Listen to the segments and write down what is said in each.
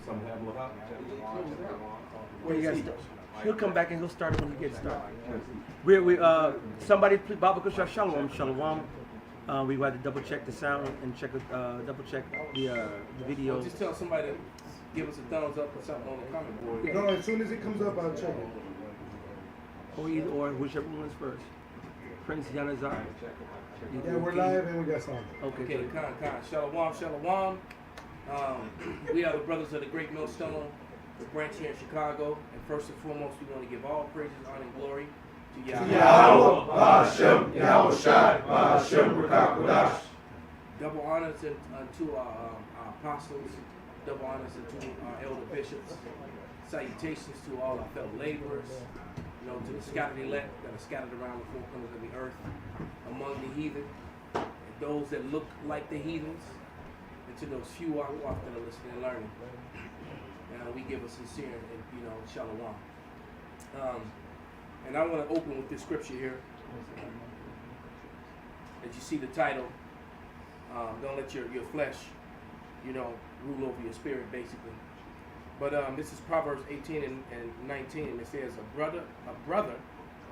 Some have looked. Where you guys? He'll come back and he'll start it when he gets started. We somebody please Baba Shalom Shalom. We got to double check the sound and double check the video. Just tell somebody to give us a thumbs up or something on the comment board. No, as soon as it comes up, I'll check it. Or whichever one is first. Prince Yanazar. Yeah, we're live and we got sound. Okay, Khan. Shalom. We are the brothers of the Great Millstone, the branch here in Chicago. And first and foremost, we want to give all praises, honor, and glory to Yahweh. Ba'ashem, Yahweh Shai, Ba'ashem, Rakakodash. Double honors unto our apostles, double honors unto our elder bishops. Salutations to all our fellow laborers, to the scattered elect that are scattered around the four corners of the earth, among the heathen, and those that look like the heathens, and to those few that are listening and learning. And we give a sincere and shalom. And I want to open with this scripture here. As you see the title, don't let your flesh, rule over your spirit, basically. But this is Proverbs 18 and 19, and it says, a brother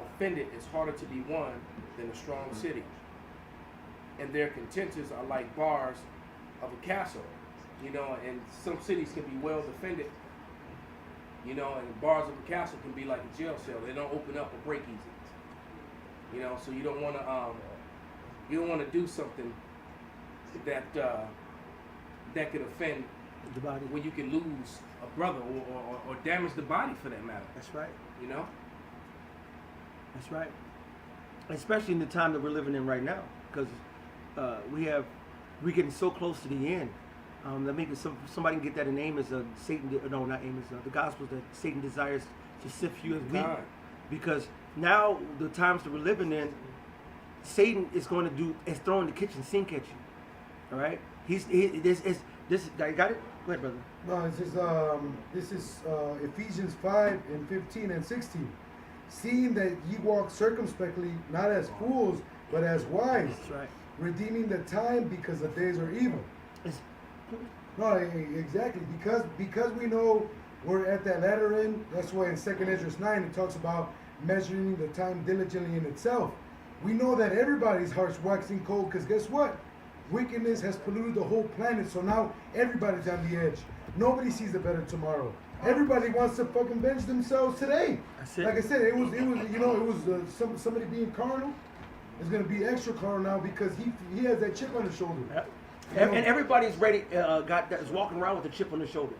offended is harder to be won than a strong city, and their contentions are like bars of a castle. And some cities can be well defended, and bars of a castle can be like a jail cell. They don't open up or break easy. So you don't want to do something that could offend The body. when you can lose a brother or damage the body for that matter. That's right. That's right. Especially in the time that we're living in right now, because we're getting so close to the end. Let me somebody can get that in Amos. Satan, no, not Amos. The Gospels that Satan desires to sift you as wheat, because now the times that we're living in, Satan is going to is throwing the kitchen sink at you. All right. This guy got it. Go ahead, brother. No, this is Ephesians 5 and 15 and 16. Seeing that ye walk circumspectly, not as fools, but as wise. That's right. Redeeming the time because the days are evil. No, exactly. Because we know we're at that latter end. That's why in 2nd Ezra 9 it talks about measuring the time diligently in itself. We know that everybody's heart's waxing cold, because guess what? Wickedness has polluted the whole planet, so now everybody's on the edge. Nobody sees a better tomorrow. Everybody wants to fucking bench themselves today. Like I said, it was somebody being carnal. It's gonna be extra carnal now because he has that chip on his shoulder. Yep. And everybody's ready. Is walking around with a chip on their shoulder.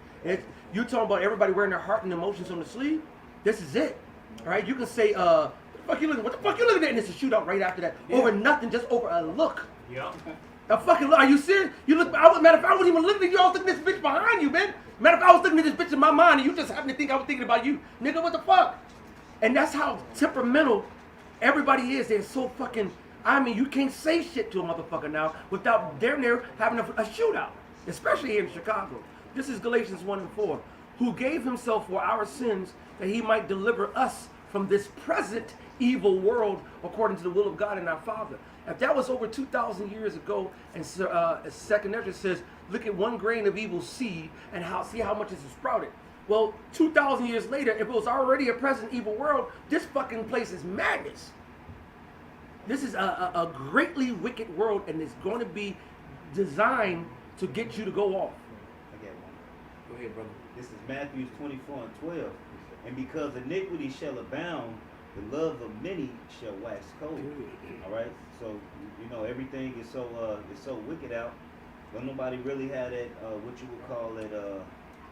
You talking about everybody wearing their heart and emotions on the sleeve? This is it. All right. You can say, what the fuck you looking at? And it's a shootout right after that over nothing, just over a look. Yeah. A fucking look. Are you serious? You look. Matter of fact, I wasn't even looking at you. I was looking at this bitch behind you, man. Matter of fact, I was looking at this bitch in my mind, and you just happened to think I was thinking about you, nigga. What the fuck? And that's how temperamental everybody is. They're so fucking. I mean, you can't say shit to a motherfucker now without damn near having a shootout, especially here in Chicago. This is Galatians 1 and 4, who gave himself for our sins that he might deliver us from this present evil world according to the will of God and our Father. If that was over 2,000 years ago, and 2nd Ezra says, look at one grain of evil seed and see how much it's sprouted. Well, 2,000 years later, if it was already a present evil world, this fucking place is madness. This is a greatly wicked world, and it's going to be designed to get you to go off. I got one. Go ahead, brother. This is Matthew 24 and 12. And because iniquity shall abound, the love of many shall wax cold. All right. So everything is so wicked out. Don't nobody really have that what you would call it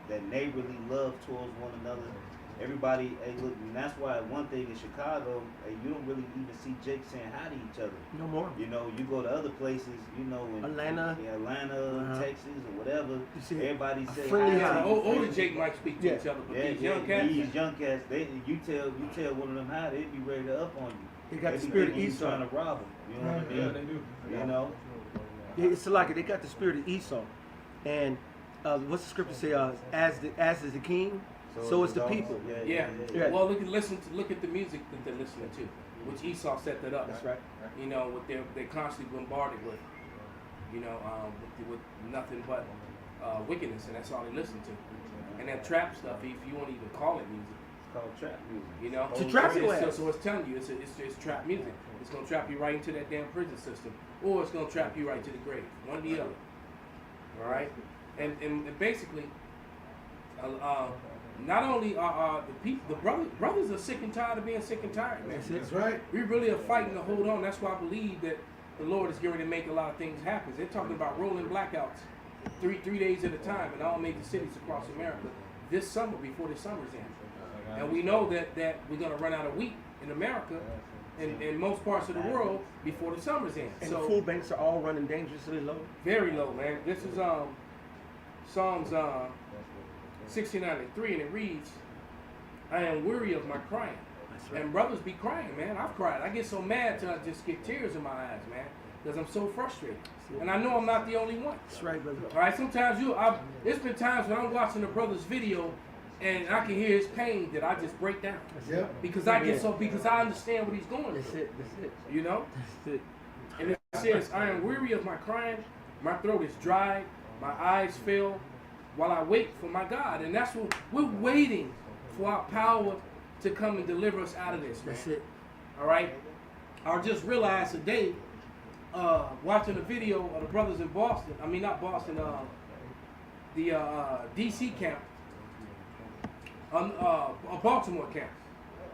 that neighborly love towards one another. Everybody, hey, look, and that's why one thing in Chicago, hey, you don't really even see Jake saying hi to each other. No more. You go to other places, in Atlanta, Texas, or whatever. You see, everybody say friendly hi. Older Jake might speak to each other, but these young cats. These young cats, you tell one of them hi, they'd be ready to up on you. They got the spirit of Esau. Trying to rob them. You know what I mean? Yeah, they do. You know. It's like they got the spirit of Esau, and what's the scripture say? As is the king, so is the people. Yeah. Well, look at the music that they're listening to, which Esau set that up. That's right. What they're constantly bombarded with. With nothing but wickedness, and that's all they listen to. And that trap stuff, if you won't even call it music. It's called trap music. You know, To trap you so, ass. so it's telling you it's trap music. It's gonna trap you right into that damn prison system, or it's gonna trap you right to the grave. One or the other. All right, and basically, not only are the people, the brothers are sick and tired of being sick and tired, man. That's right. We really are fighting to hold on. That's why I believe that the Lord is going to make a lot of things happen. They're talking about rolling blackouts, three days at a time in all major cities across America this summer, before the summer's in. And we know that we're going to run out of wheat in America and in most parts of the world before the summer's in. And So the food banks are all running dangerously low. very low, man. This is Psalms 69:3, and it reads, "I am weary of my crying." That's right. And brothers be crying, man. I've cried. I get so mad till I just get tears in my eyes, man, because I'm so frustrated. And I know I'm not the only one. That's right, brother. All right, sometimes there's been times when I'm watching a brother's video and I can hear his pain that I just break down. Yep. Because I understand what he's going That's through. it. That's it. You know? That's it. And it says, "I am weary of my crying, my throat is dry, my eyes fail, while I wait for my God." And that's what we're waiting for, our power to come and deliver us out of this, man. That's it. All right? I just realized today, watching a video of the brothers in Boston, I mean not Boston, the DC camp, a Baltimore camp.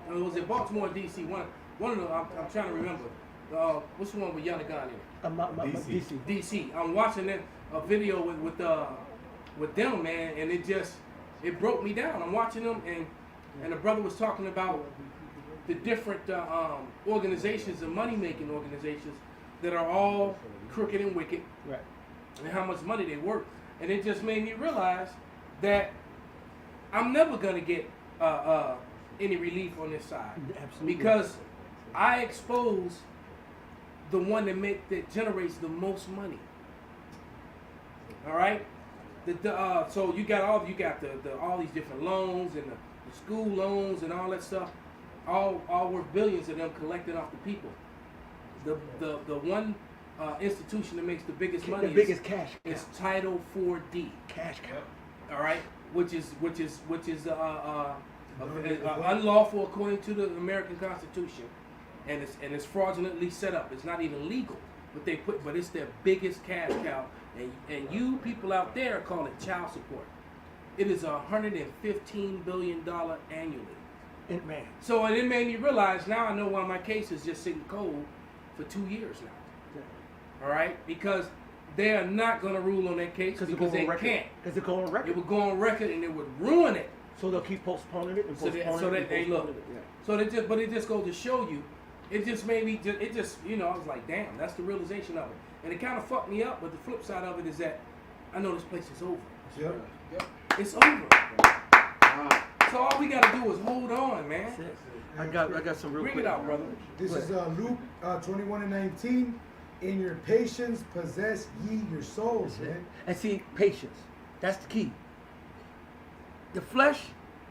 Was it Baltimore or DC? One of them, I'm trying to remember. What's the one with Yana Gun in it? DC. DC. I'm watching a video with them, man, and it broke me down. I'm watching them, and the brother was talking about the different organizations and money-making organizations that are all crooked and wicked, Right. and how much money they work. And it just made me realize that I'm never gonna get any relief on this side, Absolutely. because I expose the one that generates the most money. All right. So you got all these different loans and the school loans and all that stuff, all worth billions of them collected off the people. The one institution that makes the biggest money The biggest cash cow. is Title 4D. Cash cow. All right, which is unlawful according to the American Constitution, and it's fraudulently set up. It's not even legal, but it's their biggest cash cow, and you people out there call it child support. It is $115 billion annually. And man. So and it made me realize, now I know why my case is just sitting cold for 2 years now. All right, because they are not going to rule on that case because they can't. Because it go on record. It would go on record and it would ruin it. So they'll keep postponing it and So postponing it. that and they look. postponing it. Yeah. So it just goes to show you. It just made me. It just I was like, damn, that's the realization of it, and it kind of fucked me up. But the flip side of it is that I know this place is over. Yep. It's over. So all we gotta do is hold on, man. That's it. I got some real Bring quick. it out, brother. This is Luke 21:19. In your patience possess ye your souls, That's it. man. And see, patience. That's the key. The flesh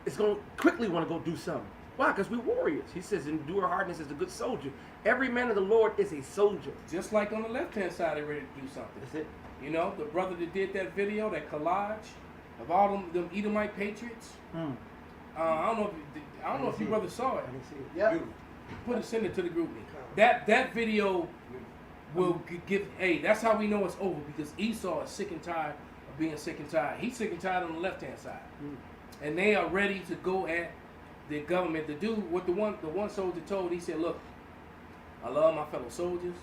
is going to quickly want to go do something. Why? Because we're warriors. He says, endure hardness as a good soldier. Every man of the Lord is a soldier. Just like on the left-hand side, they're ready to do something. That's it. You know, the brother that did that video, that collage of all them Edomite patriots. I don't know if you brothers saw it. I didn't see it. Yeah. Send it to the group. That video will give. Hey, that's how we know it's over, because Esau is sick and tired of being sick and tired. He's sick and tired on the left-hand side, and they are ready to go at the government to do what the one soldier told. He said, "Look, I love my fellow soldiers.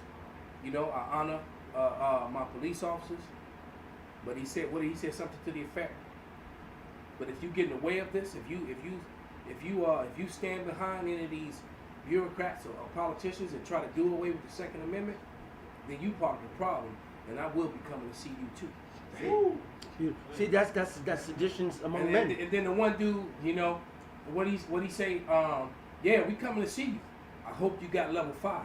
You know, I honor my police officers." But he said, he said something to the effect. But if you get in the way of this, if you stand behind any of these bureaucrats or politicians and try to do away with the Second Amendment, then you part of the problem, and I will be coming to see you too. You- See, that's seditions among men. And then the one dude, you know, what he say? Yeah, we coming to see you. I hope you got level 5.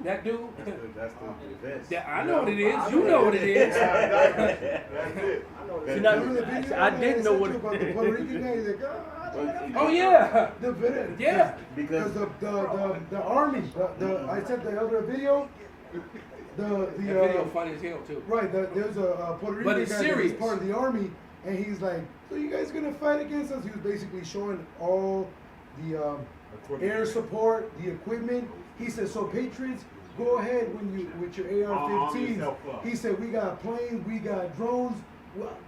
That dude. That's the best. I know what it is. You know what it is. That's it. See, now, Remember the video I man didn't know sent what. you about the Puerto Rican guy? He's like, Oh yeah. the video. Yeah. Because the army, I sent the other video. That video funny as hell too. Right, there's a Puerto But Rican it's guy that was serious. part of the army, and he's like, "So you guys gonna fight against us?" He was basically showing all the air support, the equipment. He said, "So Patriots, go ahead with your AR-15s." He said, "We got planes, we got drones.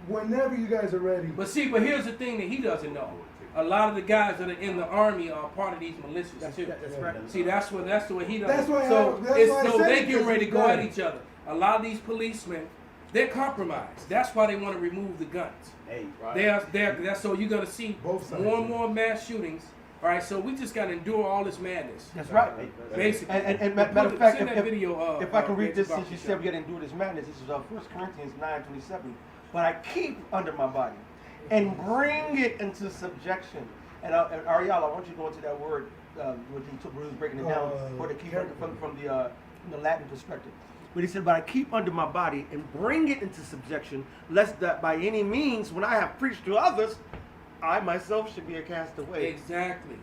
Whenever you guys are ready." But here's the thing that he doesn't know. A lot of the guys that are in the army are part of these militias too. That's right. See, that's what he doesn't. That's why so that's it's why I so said they it, get 'cause ready to he's go at right. each other. A lot of these policemen, they're compromised. That's why they want to remove the guns. Hey, That's so you're gonna see Both sides. more and more mass shootings. All right, so we just gotta endure all this madness. That's right. Basically. And matter of fact, send that video, if I can read this, about since you the said show. we got to endure this madness, this is 1 Corinthians 9:27. But I keep under my body and bring it into subjection. And Ariel, I want you to go into that word when he was breaking it down for the keep from the Latin perspective. But he said, "But I keep under my body and bring it into subjection, lest that by any means, when I have preached to others, I myself should be a castaway." Exactly.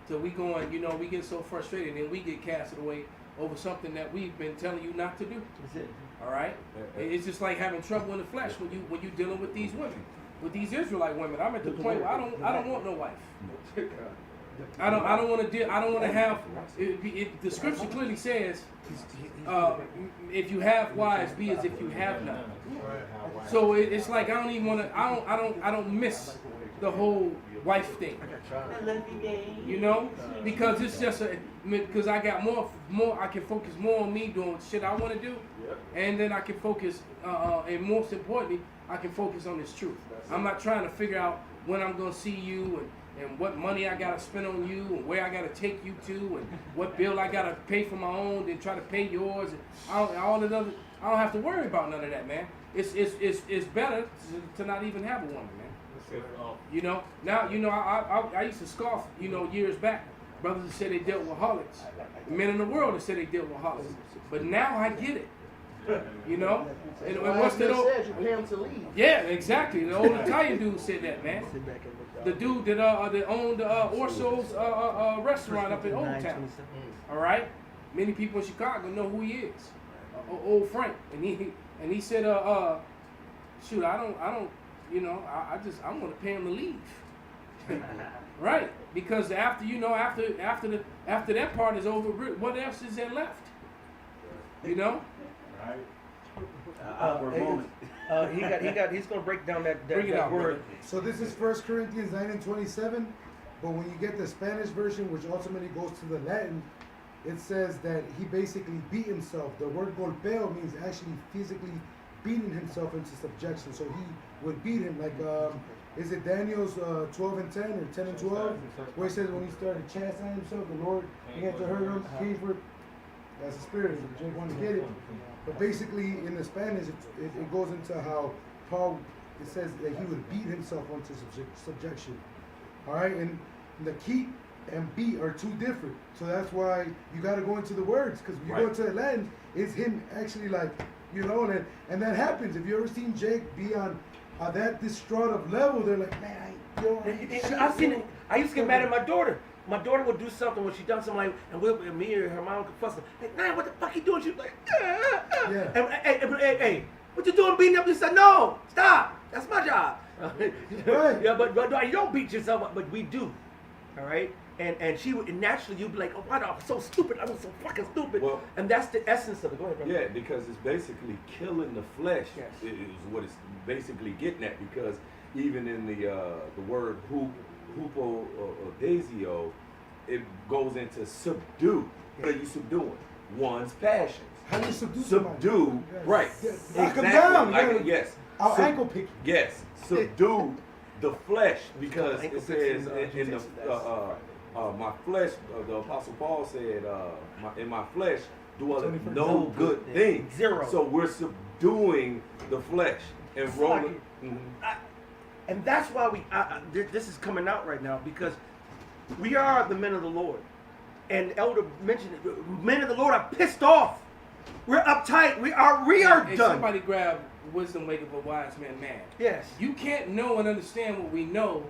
So we we get so frustrated and we get casted away over something that we've been telling you not to do. That's it. All right. It's just like having trouble in the flesh when you dealing with these women, with these Israelite women. I'm at the point where I don't want no wife. I don't want to deal. I don't want to have. The scripture clearly says, if you have wives, be as if you have none. So it's like I don't even want to. I don't miss the whole wife thing. Because it's just because I got more. I can focus more on me doing shit I want to do, and then I can focus. And most importantly, I can focus on this truth. I'm not trying to figure out when I'm gonna see you and what money I gotta spend on you and where I gotta take you to and what bill I gotta pay for my own, then try to pay yours and all the other. I don't have to worry about none of that, man. It's better to not even have a woman, man. Now I used to scoff, years back. Brothers that said they dealt with harlots, men in the world that said they dealt with harlots. But now I get it. And what's the old? You pay him to leave. Yeah, exactly. The old Italian dude said that, man. The dude that owned Orso's restaurant up in Old Town. All right, many people in Chicago know who he is. Old Frank, and he said, shoot, I don't, I'm gonna pay him to leave. Right, because after that part is over, what else is there left? Right. Awkward moment. He's gonna break down that Bring it out, word. So this is 1 Corinthians 9:27, but when you get the Spanish version, which ultimately goes to the Latin, it says that he basically beat himself. The word golpeo means actually physically beating himself into subjection. So he would beat him like, is it Daniel's 12:10 or 10:12, where he says when he started chastening himself, the Lord began to hurt him. Came for that's the spirit. Jake wanted to get it. But basically, in the Spanish, it goes into how Paul, it says that he would beat himself onto subjection. All right, and the keep and beat are two different. So that's why you got to go into the words, because if you go into the Latin, it's him actually like, and that happens. If you ever seen Jake be on that distraught of level, they're like, man, I've seen it. I used to get mad at my daughter. My daughter would do something when she done something like, and me or her mom could fuss her. Like, man, what the fuck you doing? She's like, Yeah. And, hey, what you doing beating up? You said, no, stop. That's my job. Right. Yeah, but you don't beat yourself up, but we do. All right? And she would, and naturally you'd be like, oh, why am I so stupid? I'm so fucking stupid. Well, and that's the essence of it. Go ahead, brother. Yeah, because it's basically killing the flesh. Yes. Is what it's basically getting at. Because even in the word hupo or desio, it goes into subdue. What are you subduing? One's passions. How do you subdue Subdue, right? Knock him down. Like, yes. Our ankle pick. Yes, subdue the flesh, because it says in the my flesh. The Apostle Paul said, "In my flesh dwelleth no good thing." Zero. So we're subduing the flesh and rolling. And that's why this is coming out right now, because we are the men of the Lord. And Elder mentioned it. Men of the Lord are pissed off. We're uptight. We are And done. somebody grab wisdom maketh a wise man mad. Yes. You can't know and understand what we know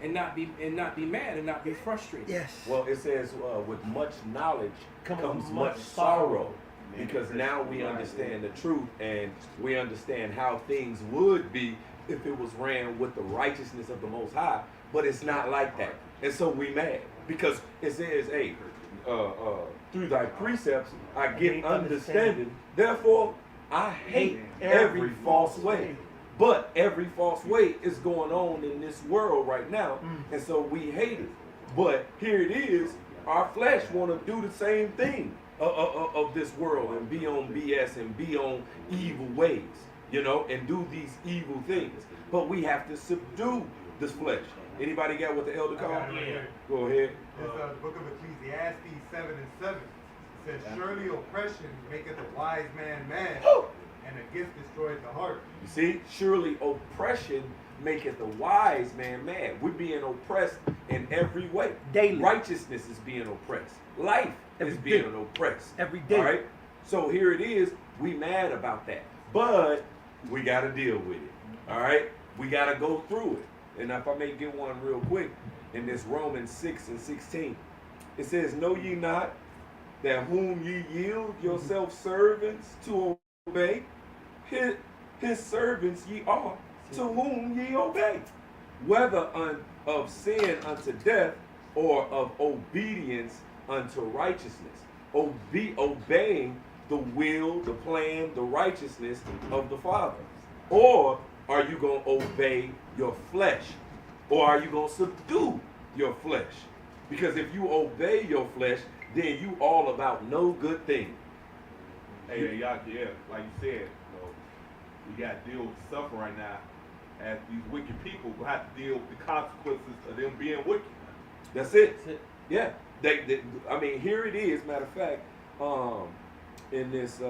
and not be mad and not be frustrated. Yes. Well, it says with much knowledge comes much sorrow. sorrow. because now we understand the truth and we understand how things would be if it was ran with the righteousness of the Most High, but it's not like that. And so we mad because it says, hey, through thy precepts I get understanding, therefore I hate every false way. But every false way is going on in this world right now, and so we hate it. But here it is, our flesh want to do the same thing of this world and be on BS and be on evil ways, you know, and do these evil things. But we have to subdue this flesh. Anybody got what the elder called? Go ahead. It's the book of Ecclesiastes 7:7. It says, surely oppression maketh a wise man mad, and a gift destroyeth the heart. You see, surely oppression maketh the wise man mad. We're being oppressed in every way. Daily. Righteousness is being oppressed. Life is being oppressed. Every day. All right? So here it is. We mad about that. But we got to deal with it. All right? We got to go through it. And if I may get one real quick, in this Romans 6:16, it says, know ye not that whom ye yield yourselves servants to obey, his servants ye are, to whom ye obey, whether of sin unto death or of obedience unto righteousness. Obeying the will, the plan, the righteousness of the Father. Or are you going to obey your flesh? Or are you going to subdue your flesh? Because if you obey your flesh, then you all about no good thing. Hey, y'all, yeah, like you said, we got to deal with the suffering right now. As these wicked people will have to deal with the consequences of them being wicked. That's it. Yeah. I mean, here it is. Matter of fact, in this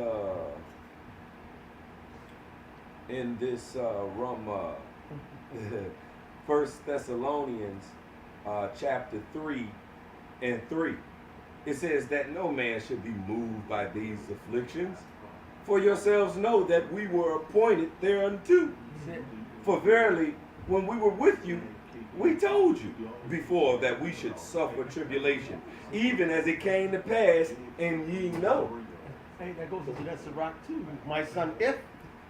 First Thessalonians chapter 3:3, it says that no man should be moved by these afflictions. For yourselves know that we were appointed thereunto. For verily, when we were with you, we told you before that we should suffer tribulation, even as it came to pass, and ye know. Hey, that goes into that Sirach too. My son, if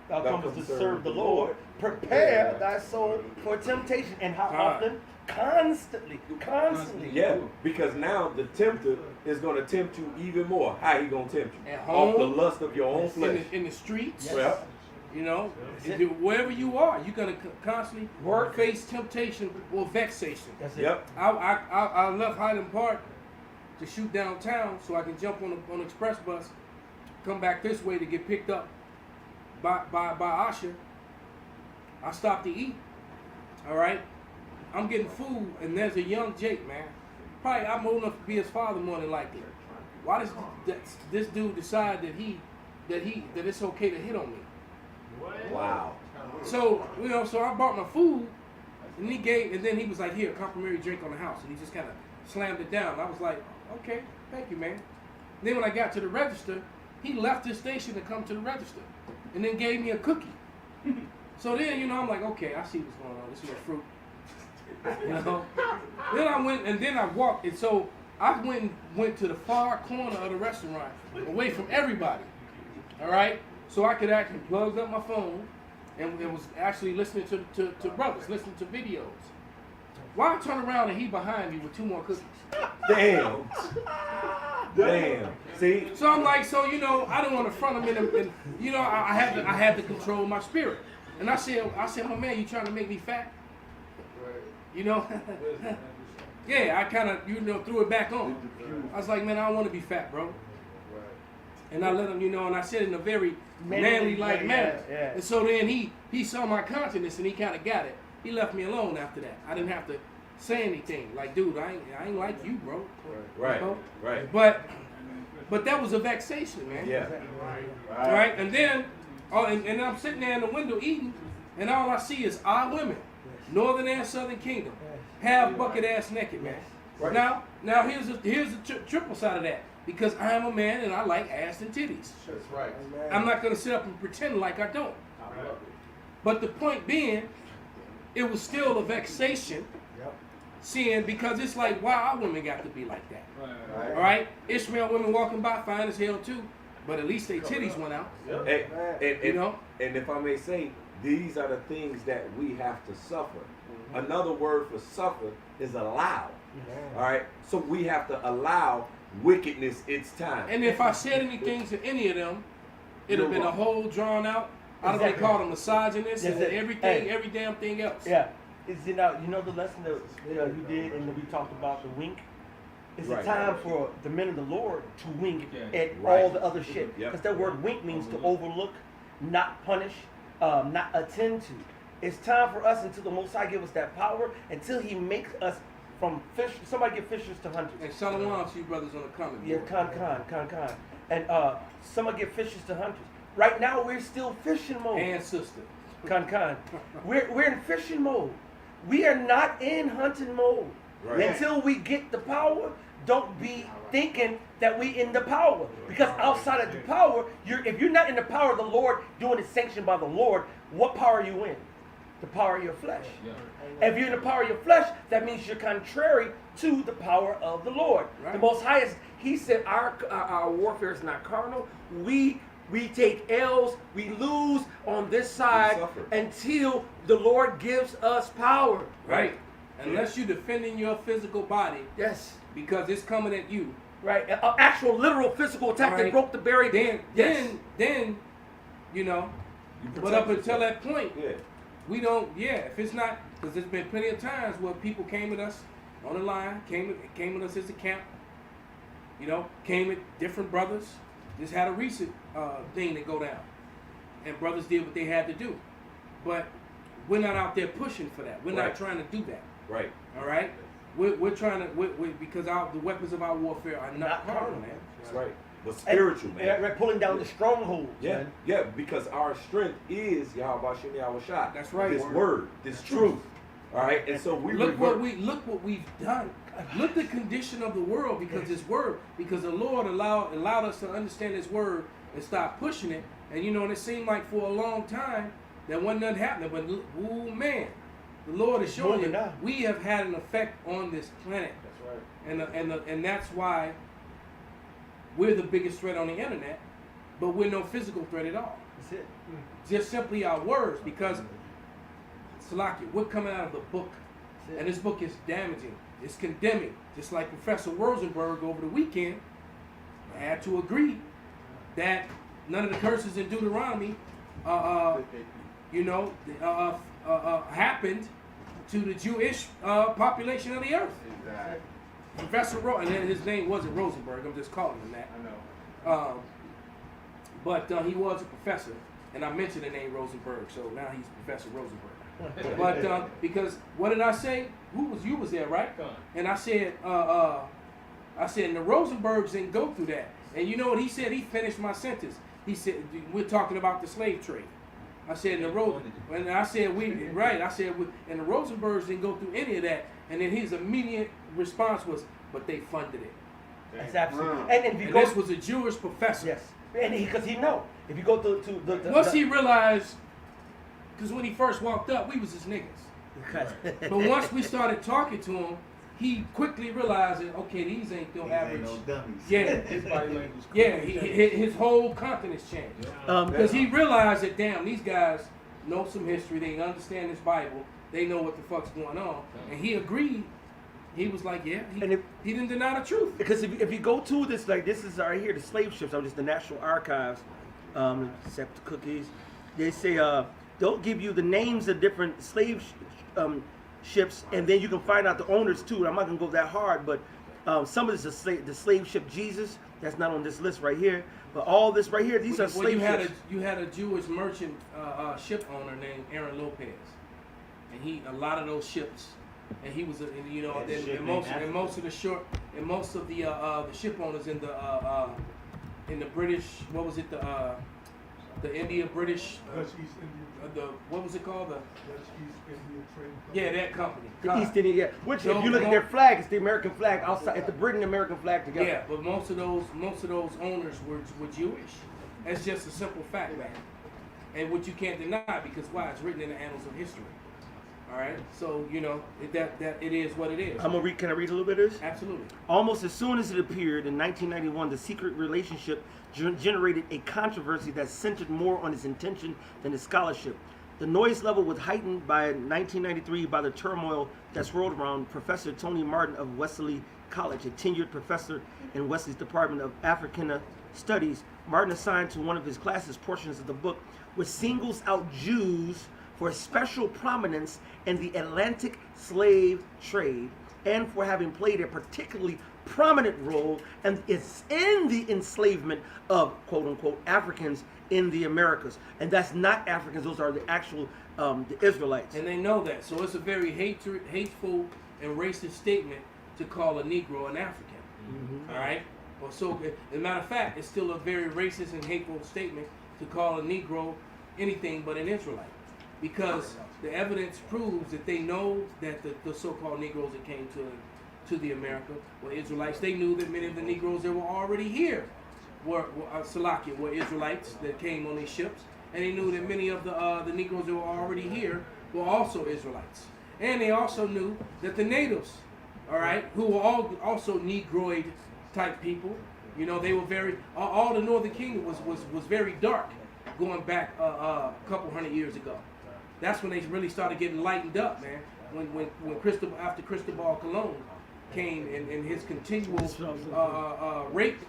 thou comest to serve the Lord, prepare thy soul for temptation. And how often? Constantly. Yeah, because now the tempter is going to tempt you even more. How he going to tempt you? At home, off the lust of your own flesh. in the streets. Yes. Well, You know, wherever you are, you're gonna constantly face temptation or vexation. That's it. Yep. I left Highland Park to shoot downtown so I can jump on an express bus, come back this way to get picked up by Asha. I stopped to eat. All right, I'm getting food, and there's a young Jake, man. Probably I'm old enough to be his father more than likely. Why does this dude decide that it's okay to hit on me? Wow. So, you know, so I bought my food, and then he was like, here, complimentary drink on the house. And he just kind of slammed it down. I was like, okay, thank you, man. Then when I got to the register, he left his station to come to the register and then gave me a cookie. So then, you know, I'm like, okay, I see what's going on. This is a fruit. You know? Then I went, and then I walked, and so I went to the far corner of the restaurant, away from everybody. All right? So I could actually plug up my phone and it was actually listening to brothers, listening to videos. Why I turn around and he behind me with 2 more cookies? Damn. Damn. See? So I'm like, so you know, I don't want to front him and you know, I had to control my spirit. And I said, my man, you trying to make me fat? You know? Yeah, I kind of, you know, threw it back on. I was like, man, I don't want to be fat, bro. And I let him, you know, and I said in a very manly-like manner. Yeah. And so then he saw my consciousness and he kind of got it. He left me alone after that. I didn't have to say anything. Like, dude, I ain't like you, bro. Right. You know? Right. But that was a vexation, man. Yeah. Right? And then, and I'm sitting there in the window eating, and all I see is our women, Northern and Southern Kingdom, half bucket ass naked, man. Right. Now here's the triple side of that. Because I am a man and I like ass and titties. That's right. I'm not going to sit up and pretend like I don't. But the point being, it was still a vexation. Seeing, because it's like, why our women got to be like that? All right? Ishmael women walking by, fine as hell too. but at least their titties went out. And, You know? and if I may say, these are the things that we have to suffer. Another word for suffer is allow. All right, so we have to allow wickedness its time. And if I said anything to any of them, it'd have been a whole drawn out. I don't know, they call them misogynist and everything, every damn thing else. Yeah. Is it now? You know the lesson that you did, and we talked about the wink. It's a time for the men of the Lord to wink at all the other shit. Because that word wink means to overlook, not punish, not attend to. It's time for us until the Most High give us that power, until He makes us from fish. Somebody get fishers to hunters. And shalom to you brothers on the comment. Yeah, con. And somebody get fishers to hunters. Right now we're still fishing mode. And sister. Con. We're in fishing mode. We are not in hunting mode. Right. Until we get the power, don't be thinking that we in the power. Because outside of the power, if you're not in the power of the Lord, doing it sanctioned by the Lord, what power are you in? The power of your flesh. If you're in the power of your flesh, that means you're contrary to the power of the Lord. Right. The Most High He said our warfare is not carnal. We take L's, we lose on this side until the Lord gives us power. Right. Unless you're defending your physical body. Yes. Because it's coming at you. Right. An actual literal physical attack that broke the barrier. Then, you know, but up until that point, we don't, if it's not, because there's been plenty of times where people came at us on the line, came at us as a camp, you know, came at different brothers. Just had a recent thing to go down. And brothers did what they had to do. But we're not out there pushing for that. We're not trying to do that. Right. All right? We're trying to, because the weapons of our warfare are not carnal, man. That's right. But spiritual, man. We're pulling down the strongholds. Yeah, yeah, because our strength is Yahweh Shem Yahweh Shah. That's right. This word, this truth. All right, and so look what we've done. Look the condition of the world because this word, because the Lord allowed us to understand His word and stop pushing it. And you know, and it seemed like for a long time there wasn't nothing happening. But oh man, the Lord is showing you we have had an effect on this planet. That's right. And that's why we're the biggest threat on the internet, but we're no physical threat at all. That's it. Just simply our words, because Salaki, we're coming out of the book, and this book is damaging. It's condemning, just like Professor Rosenberg over the weekend had to agree that none of the curses in Deuteronomy, happened to the Jewish population of the earth. Exactly. Professor and his name wasn't Rosenberg. I'm just calling him that. I know. But he was a professor, and I mentioned the name Rosenberg, so now he's Professor Rosenberg. But because what did I say? You was there, right? And I said, and the Rosenbergs didn't go through that. And you know what he said? He finished my sentence. He said, we're talking about the slave trade. I said, and the Rosenbergs didn't go through any of that. And then his immediate response was, but they funded it. That's absolutely. And this was a Jewish professor. Yes. And because he know, if you go to the once he realized, because when he first walked up, we was his niggas. But once we started talking to him, he quickly realized that, okay, these ain't no average. Ain't no dummies. Yeah, His body language. his whole countenance changed. Because he realized that, damn, these guys know some history. They understand this Bible. They know what the fuck's going on. And he agreed. He was like, yeah, he didn't deny the truth. Because if you go to this, like this is right here, the slave ships, or just the National Archives, except cookies, they say they'll give you the names of different slave ships, and then you can find out the owners too. I'm not gonna go that hard, but some of this is the slave ship Jesus. That's not on this list right here, but all this right here, these are slave ships. You had a Jewish merchant ship owner named Aaron Lopez, and a lot of those ships. And he was, and most of the ship owners in the British, what was it, the India British, Dutch East India. what was it called, Dutch East India Trading Company. that company. The East India, yeah. Which, if you look at their flag, it's the American flag outside. It's the Britain American flag together. Yeah, but most of those owners were Jewish. That's just a simple fact, man. And what you can't deny, because why? It's written in the annals of history. All right, so you know that it is what it is. I'm gonna read. Can I read a little bit of this? Absolutely. Almost as soon as it appeared in 1991, the secret relationship generated a controversy that centered more on its intention than its scholarship. The noise level was heightened by 1993 by the turmoil that swirled around Professor Tony Martin of Wesley College, a tenured professor in Wesley's Department of Africana Studies. Martin assigned to one of his classes portions of the book which singles out Jews for special prominence in the Atlantic slave trade and for having played a particularly prominent role and it's in the enslavement of quote-unquote Africans in the Americas. And that's not Africans, those are the actual the Israelites. And they know that. So it's a very hateful and racist statement to call a Negro an African. Mm-hmm. All right? Well, so, as a matter of fact, it's still a very racist and hateful statement to call a Negro anything but an Israelite. Because the evidence proves that they know that the so-called Negroes that came to the America were Israelites. They knew that many of the Negroes that were already here were Israelites that came on these ships. And they knew that many of the Negroes that were already here were also Israelites. And they also knew that the natives, all right, who were all also Negroid type people, you know, they were all the Northern Kingdom was very dark going back a couple hundred years ago. That's when they really started getting lightened up, man. When after Cristobal Colon came and his continual rape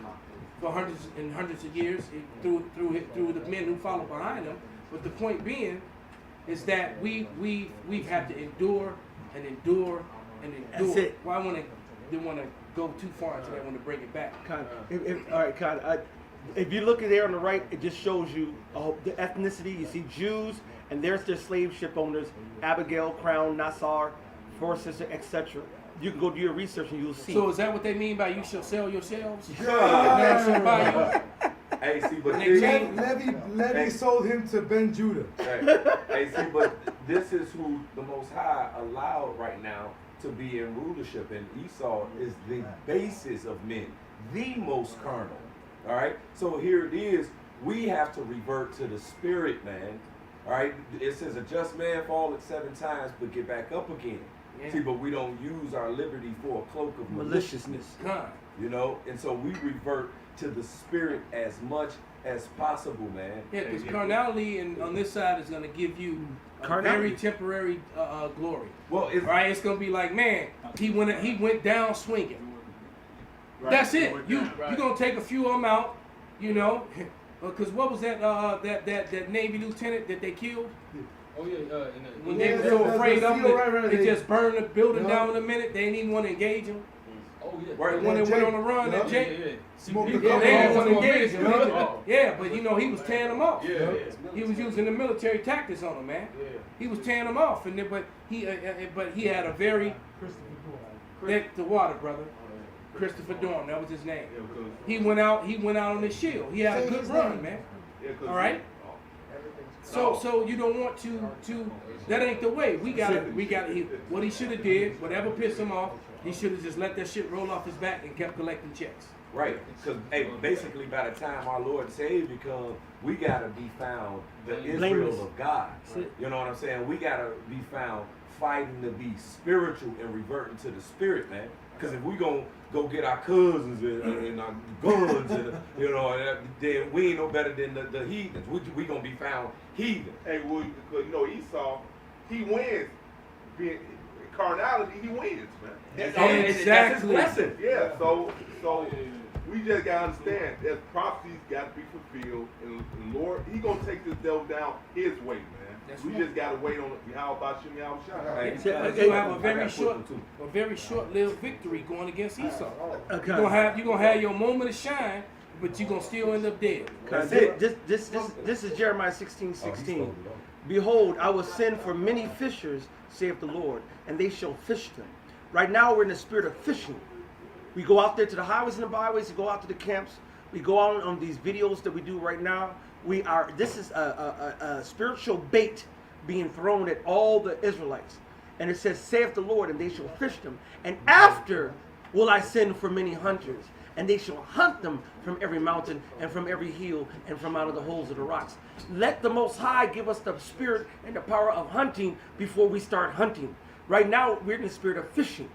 for hundreds and hundreds of years through the men who followed behind him. But the point being is that we've had to endure and endure and endure. That's it. Well, didn't want to go too far into that. I want to bring it back. All right, Con. If you look at there on the right, it just shows you the ethnicity. You see Jews, and there's their slave ship owners: Abigail, Crown, Nassar, Forces, etc. You can go do your research and you'll see. So is that what they mean by you shall sell yourselves? Yeah. Shall buy you? Hey, see, but Levi sold him to Ben Judah. Hey, see, but this is who the Most High allowed right now to be in rulership, and Esau is the basis of men, the most carnal. All right, so here it is. We have to revert to the spirit, man. All right, it says a just man falleth 7 times, but get back up again. Yeah. See, but we don't use our liberty for a cloak of maliciousness. You know, and so we revert to the spirit as much as possible, man. Yeah, because carnality on this side is going to give you a very temporary glory. Well, it's going to be like, man, he went down swinging. Right. That's it. You're going to take a few of them out, you know, because what was that Navy lieutenant that they killed? Oh yeah, when they were so afraid of him, they just burned the building down in a minute. They didn't even want to engage him. Oh yeah. Right. When they went on the run, that Jake. They didn't want to engage him. Yeah, but you know he was tearing them off. Yeah. He was using the military tactics on them, man. Yeah. He was tearing them off, but he had a very the water, brother. Christopher Dorm, that was his name. He went out on his shield. He had a good run, man. All right. So you don't want to. That ain't the way. We got what he should have did. Whatever pissed him off, he should have just let that shit roll off his back and kept collecting checks. Right, because basically by the time our Lord and Savior come, we gotta be found the Israel of God. You know what I'm saying? We gotta be found fighting to be spiritual and reverting to the spirit, man. Because if we gonna go get our cousins and our guns, and you know, then we ain't no better than the heathens. We gonna be found heathen. Hey, well, you know, Esau, he wins. Being carnality, he wins, man. Exactly. That's his lesson. Yeah. So we just gotta understand that prophecies got to be fulfilled, and Lord, he gonna take this devil down his way, man. We just gotta wait on it. How about Shimmy Al-Shai? You have a very short-lived victory going against Esau. You're gonna have your moment of shine, but you're gonna still end up dead. This is Jeremiah 16:16. Behold, I will send for many fishers, saith the Lord, and they shall fish them. Right now we're in the spirit of fishing. We go out there to the highways and the byways, we go out to the camps, we go out on these videos that we do right now. This is a spiritual bait being thrown at all the Israelites. And it says, saith the Lord, and they shall fish them. And after will I send for many hunters, and they shall hunt them from every mountain and from every hill and from out of the holes of the rocks. Let the Most High give us the spirit and the power of hunting before we start hunting. Right now, we're in the spirit of fishing.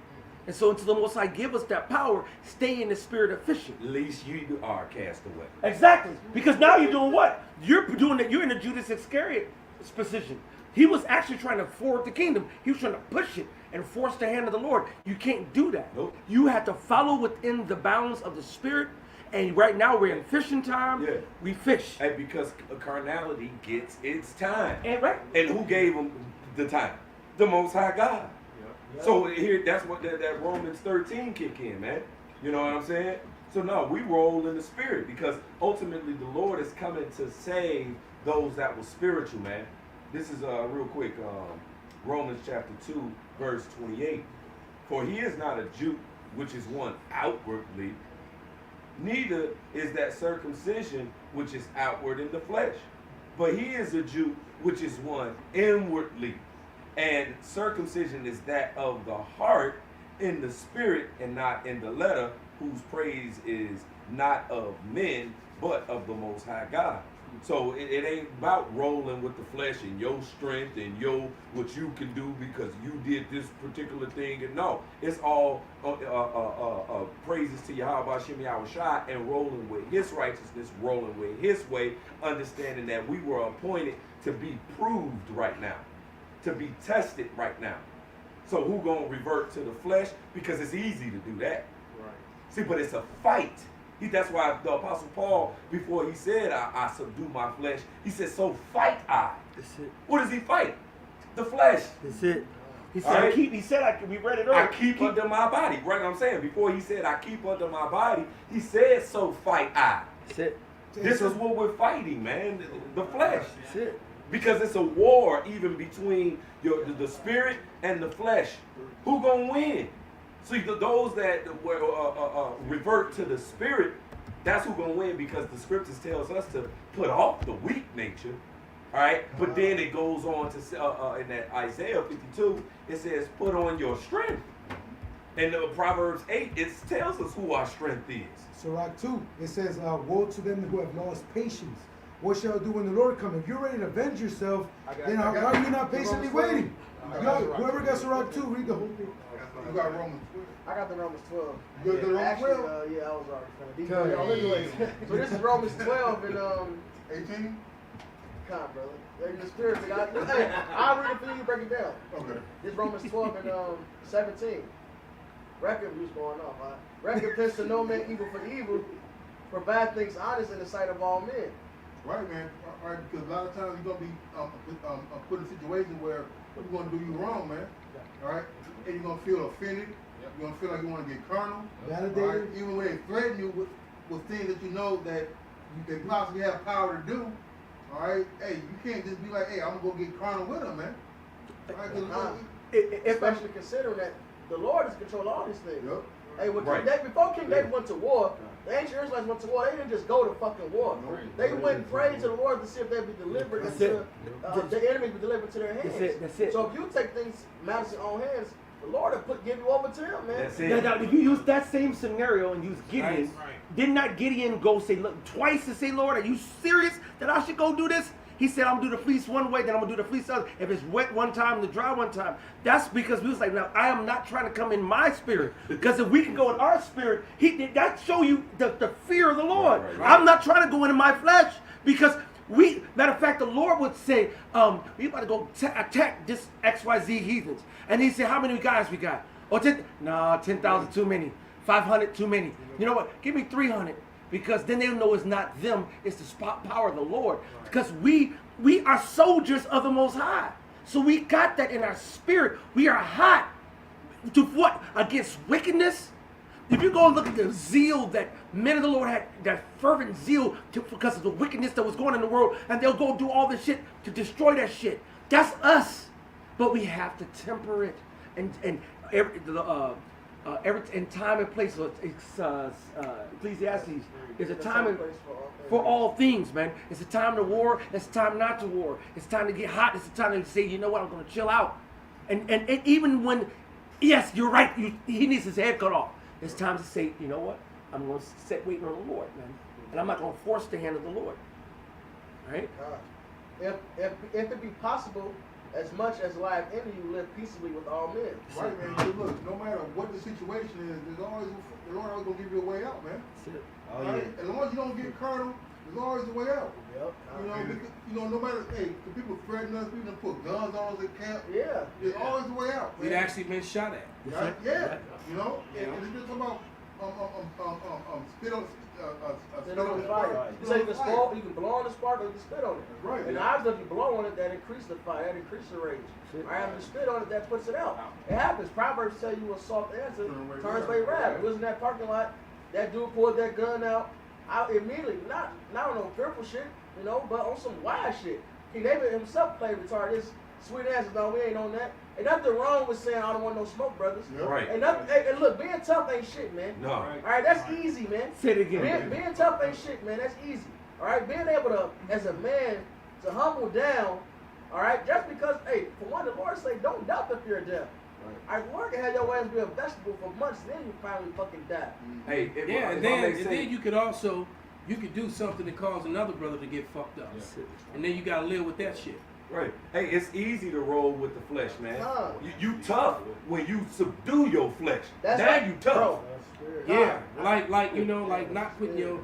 And so until the Most High give us that power, stay in the spirit of fishing. At least you are cast away. Exactly. Because now you're doing what? You're doing that. You're in the Judas Iscariot position. He was actually trying to forward the kingdom. He was trying to push it and force the hand of the Lord. You can't do that. Nope. You have to follow within the bounds of the spirit. And right now we're in fishing time. Yeah. We fish. And because carnality gets its time. And right. And who gave them the time? The Most High God. So here, that's what that Romans 13 kick in, man. You know what I'm saying? So no, we roll in the spirit because ultimately the Lord is coming to save those that were spiritual, man. This is real quick, Romans chapter 2, verse 28. For he is not a Jew, which is one outwardly, neither is that circumcision which is outward in the flesh. But he is a Jew, which is one inwardly. And circumcision is that of the heart in the spirit and not in the letter, whose praise is not of men, but of the Most High God. So it ain't about rolling with the flesh and your strength and what you can do because you did this particular thing. And no, it's all praises to Yahweh Shem Yahushua and rolling with his righteousness, rolling with his way, understanding that we were appointed to be proved right now, to be tested right now. So who gonna revert to the flesh? Because it's easy to do that. Right. See, but it's a fight. That's why the Apostle Paul, before he said, I subdue my flesh, he said, so fight I. That's it. What does he fight? The flesh. That's it. He said, Right. we read it earlier. I keep under my body. Right what I'm saying? Before he said, I keep under my body, he said, so fight I. That's it. This is what we're fighting, man. The flesh. That's it. Because it's a war even between the spirit and the flesh. Who gonna win? See, those that revert to the spirit, that's who gonna win because the scriptures tells us to put off the weak nature, all right? But then it goes on to in that Isaiah 52, it says, put on your strength. And Proverbs 8, it tells us who our strength is. Sirach 2, it says, woe to them who have lost patience. What shall I do when the Lord comes? If you're ready to avenge yourself, then why are you not patiently waiting? Whoever got Sirach 2, read the whole thing. You got Romans 12. I got the Romans 12. You got the Romans Actually, 12? yeah, I was already finna. Y'all anyways. So this is Romans 12 and 18? come on, brother. They're in the spirit. Hey, I'll read it for you. Break it down. Okay. This Romans 12 and 17. Recompense going off. Recompense to no man evil for evil, for bad things honest in the sight of all men. Right, man. Right, because a lot of times you're gonna be put in a situation where people gonna do you wrong, man. All right, and you're gonna feel offended. You're gonna feel like you want to get carnal. Validated. Right? Even when they threaten you with things that you know that you can possibly have power to do. All right, hey, you can't just be like, hey, I'm gonna go get carnal with them, man. All right, Especially considering that the Lord is controlling all these things. Yep. Hey, when Right. King David, before King David went to war, the ancient Israelites went to war. They didn't just go to fucking war. They went and prayed to the Lord to see if they'd be delivered That's into it. the enemies be delivered to their hands. That's it. That's it. So if you take things matters in your own hands, the Lord will give you over to him, man. That's it. Now, if you use that same scenario and use Gideon, did not Gideon go say, look, twice to say, Lord, are you serious that I should go do this? He said, I'm going to do the fleece one way, then I'm going to do the fleece the other. If it's wet one time, the dry one time. That's because we was like, now, I am not trying to come in my spirit. Because if we can go in our spirit, that show you the fear of the Lord. Right. I'm not trying to go into my flesh because matter of fact, the Lord would say, we about to go attack this XYZ heathens. And he said, how many guys we got? Oh, 10,000 too many. 500 too many. You know what? Give me 300. Because then they'll know it's not them, it's the power of the Lord. Because we are soldiers of the Most High. So we got that in our spirit. We are hot. To what? Against wickedness? If you go and look at the zeal that men of the Lord had, that fervent zeal because of the wickedness that was going on in the world, and they'll go do all this shit to destroy that shit. That's us. But we have to temper it. And every in time and place. So it's Ecclesiastes. It's a time for all things, man. It's a time to war. It's a time not to war. It's time to get hot. It's a time to say, you know what, I'm going to chill out. And even when, yes, you're right, he needs his head cut off. It's time to say, you know what, I'm going to sit waiting on the Lord, man. And I'm not going to force the hand of the Lord. Right? If it be possible, as much as life in you, live peaceably with all men. Right, man. So look, no matter what the situation is, the Lord always gonna give you a way out, man. That's it. Oh, Right? yeah. As long as you don't get carnal, there's always a way out. Yep. You know, no matter, hey, the people threatening us, people put guns on us at camp. Yeah. There's always a way out. We'd Man. actually been shot at. Right? Yeah. You know, Yeah. and it's just about spit on Spit on the fire. You say you can spark, you can blow on the spark, or you can spit on it. That's right. And obviously, if you blow on it, that increases the fire, that increases the rage. Right? If you spit on it, that puts it out. It happens. Proverbs tell you a soft answer turns away wrath. We was in that parking lot. That dude pulled that gun out. I immediately, not on no fearful shit, you know, but on some wild shit. King David himself played retarded. His sweet answer, no, we ain't on that. Ain't nothing wrong with saying I don't want no smoke, brothers. Yep. Right. And nothing. And look, being tough ain't shit, man. No. All right, that's easy, man. Say it again. Being tough ain't shit, man. That's easy. All right, being able to, as a man, to humble down. All right, just because, hey, for one, the Lord say, don't doubt the fear of death. All right, the Lord can have your ass be a vegetable for months, then you finally fucking die. Hey, Yeah, and then you could also, you could do something to cause another brother to get fucked up. And then you gotta live with that shit. Right. Hey, it's easy to roll with the flesh, man. Huh. You tough when you subdue your flesh. That's now right, you tough. bro. Yeah, like you know, like not putting your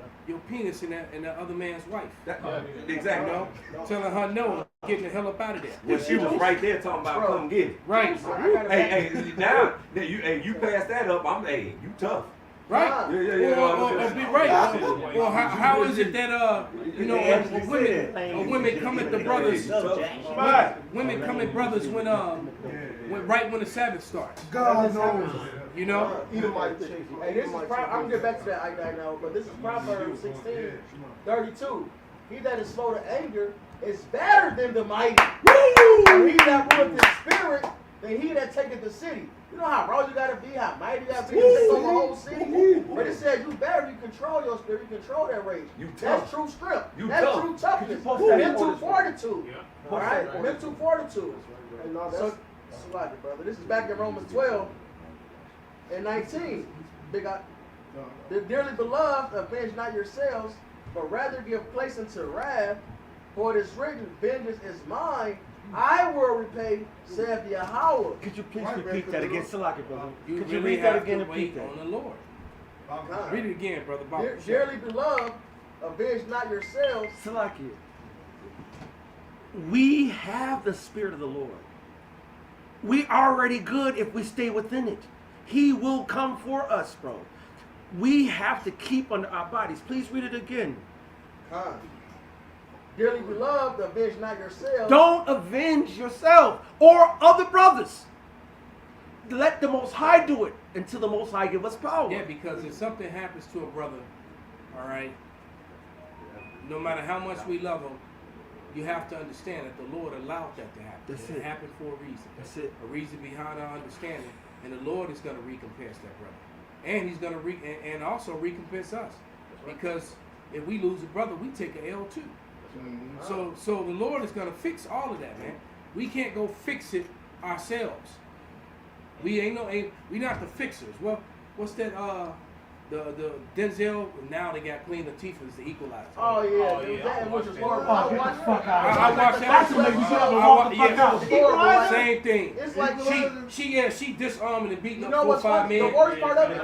penis in that other man's wife. Exactly. You know, telling her no, getting the hell up out of there. Well, she was right there talking about Bro. come get it. Right. Hey, now that you pass that up, you tough. Right. Or be right. Or how is it that you know when women come at the brothers, women come at brothers when when the Sabbath starts. God knows. You know. Hey, this is I'm gonna get back to that I know, but this is Proverbs 16:32. He that is slow to anger is better than the mighty. And he that ruleth his spirit than he that taketh the city. You know how raw you gotta be, how mighty you gotta be to take over a whole city. But it says you better, you control your spirit, you control that rage. That's true strength. That's true toughness. Mental fortitude. All right, mental fortitude. So, brother, this is back in Romans 12 and 19. The dearly beloved, avenge not yourselves, but rather give place unto wrath. For it is written, vengeance is mine, I will repay, saith Yahweh. Could you please repeat that again, Salaki, brother? You Could you really read that have again to and repeat wait that? on the Lord. God. Read it again, brother. Bob. Dearly beloved, avenge not yourselves. Salaki. We have the Spirit of the Lord. We already good if we stay within it. He will come for us, bro. We have to keep under our bodies. Please read it again. Dearly beloved, avenge not yourselves. Don't avenge yourself or other brothers. Let the Most High do it until the Most High give us power. Yeah, because if something happens to a brother, all right, no matter how much we love him, you have to understand that the Lord allowed that to happen. That's it it. happened for a reason. That's it. A reason behind our understanding, and the Lord is going to recompense that brother, and He's going to and also recompense us, because if we lose a brother, we take a L too. So the Lord is going to fix all of that, man. We can't go fix it ourselves. We not the fixers. Well, what's that? The Denzel, now they got Queen Latifah as the equalizer. Oh yeah, that which is horrible. Oh, get the fuck out of here. I watched that. That's what makes you get up and walk the fuck out. Horrible. Same thing. It's like She disarming and beating you up know 4 or what's 5 funny? men. The worst part of it,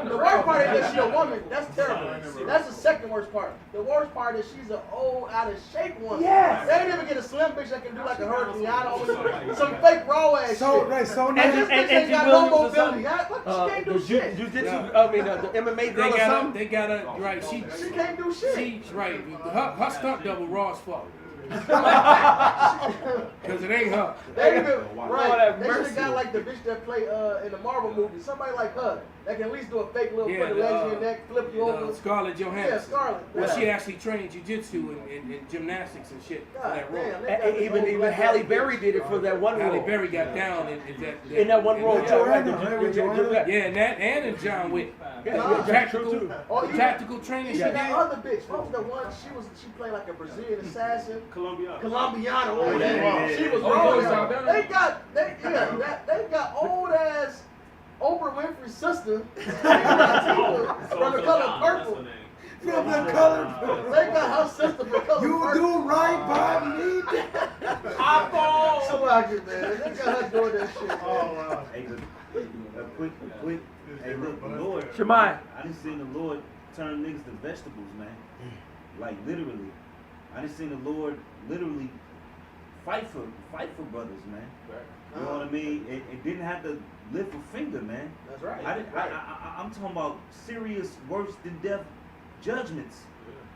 the worst part is that she's a woman. That's terrible. That's the second worst part. The worst part is she's an old, out of shape woman. Yes. They didn't even get a slim bitch that can do like a hurricane. Some fake raw ass shit. So right, so And now this bitch ain't got no mobility. She can't do shit. The MMA girl or something? They got a right. She can't do shit. She's right. Her stunt double raw as fuck. Because it ain't her. They even, right. They should mercy. have got like the bitch that play in the Marvel movie. Somebody like her that can at least do a fake little put the legs in your neck, flip you over. Scarlett Johansson. Yeah, Scarlett. Well, Yeah. she actually trained jiu-jitsu and gymnastics and shit for that role. Damn, they got this Even old black Halle bitch. Berry did it for that one Halle role. Berry got down In that one role, yeah. Joanna. Yeah, and that and in John Wick. Tactical. Tactical training She shit. that other bitch. What was the one? She played like a Brazilian assassin. Colombiana. Oh, Yeah. She was Oh, wrong. They got old ass Oprah Winfrey hungry sister from the color purple. From the color. They got her sister from color You purple. do right by me. Somebody, man. They got her doing that shit. Oh, wow. Hey, quick. Hey, look, the Lord. Shemai. I done seen the Lord turn niggas to vegetables, man. Like literally. I done seen the Lord literally fight for brothers, man. You know what I mean? It didn't have to lift a finger, man. That's right. I'm talking about serious, worse than death judgments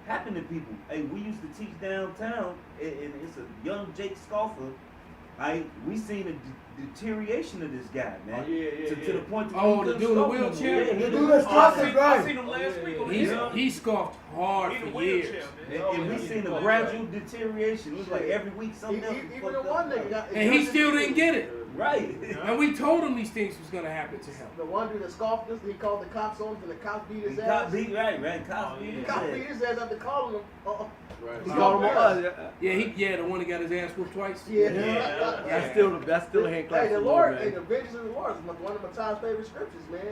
happen to people. Hey, we used to teach downtown, and it's a young Jake Scoffer. We seen a deterioration of this guy, man. To the point that Oh, the dude in the wheelchair? Yeah, The dude that's talking I right. seen him last week. He scoffed hard In the for years. wheelchair, man. and we seen a gradual deterioration. It was like every week something else. Even the one nigga got. And he still didn't get it. Right. And we told him these things was gonna happen to him. The one dude that scoffed us, he called the cops on him, and the cops beat his Cop ass. beat, right. Cops beat The his cops ass. beat his ass after calling him. He called him on. Yeah, the one that got his ass whooped twice. Yeah. That's still a hand clap. Hey, the for Lord, man. hey, the vengeance of the Lord is one of my time's favorite scriptures, man.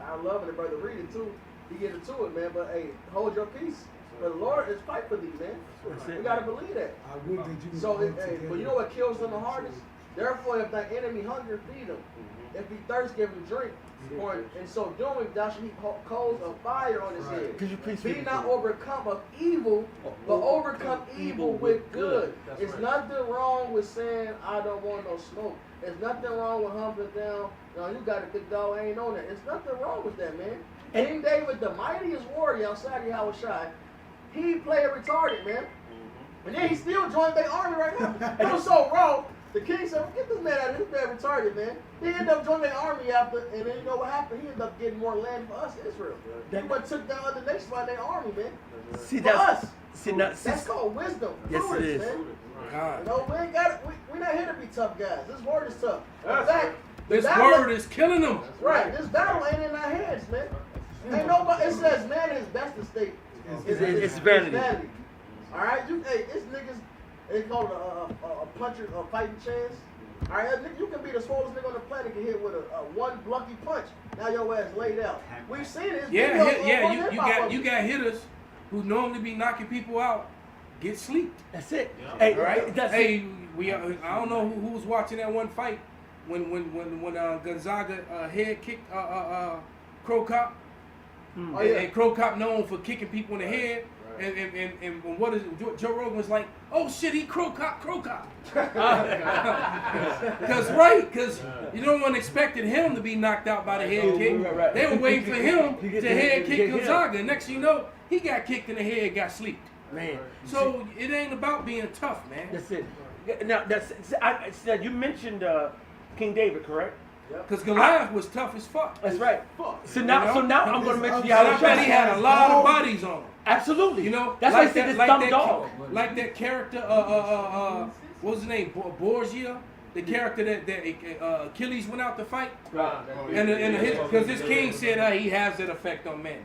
I love it, and brother read it too. He get into it, man. But hey, hold your peace. But the Lord is fight for thee, man. That's it. We gotta believe that. I would that you So, would hey, together. but you know what kills them the hardest? Therefore, if thy enemy hunger, feed him. If he thirst, give him drink. For in so doing, thou shalt heap coals of fire on his head. Could you please Be read not it? overcome of evil, but overcome evil with good. It's nothing wrong with saying, I don't want no smoke. There's nothing wrong with humbling down. No, you got a big dog, I ain't on that. There's nothing wrong with that, man. King David, the mightiest warrior outside of Yahushua, he played retarded, man. And then he still joined their army right now. It was so wrong. The king said, get this man out of here. This man retarded, man. He ended up joining the army after, and then you know what happened? He ended up getting more land for us, Israel. He went and took down other nations by their army, man. See, For us. that's called wisdom. Yes, it Prudence, is. man. God. You know, we ain't got it. We're not here to be tough guys. This word is tough. In fact, the This battle- word is killing them. Right, this battle ain't in our hands, man. Ain't nobody. It says man is best estate. It's vanity. All right, it's niggas. They call it a puncher, a fighting chance. All right, you can be the smallest nigga on the planet, get hit with a one lucky punch. Now your ass laid out. We've seen it. You got hitters who normally be knocking people out get sleeped. That's it. Hey, Right? That's Hey, I don't know who was watching that one fight when Gonzaga head kicked Crow Cop. And Crow Cop known for kicking people in the head. And what is it? Joe Rogan was like, oh shit, he Crow Cop. Because you don't want expected him to be knocked out by the head kick. Right. They were waiting for him to head kick Gonzaga. And next thing you know, he got kicked in the head, got sleeped. Man. So it ain't about being tough, man. That's it. Now, you mentioned King David, correct? Because Goliath was tough as fuck. That's right. So now I'm going to mention And I bet he had a lot of Yahushua. bodies on him. Absolutely. You know, that's why I said this dumb dog. Like that character, what was his name? Borgia, the character that Achilles went out to fight. Because this king said he has that effect on men.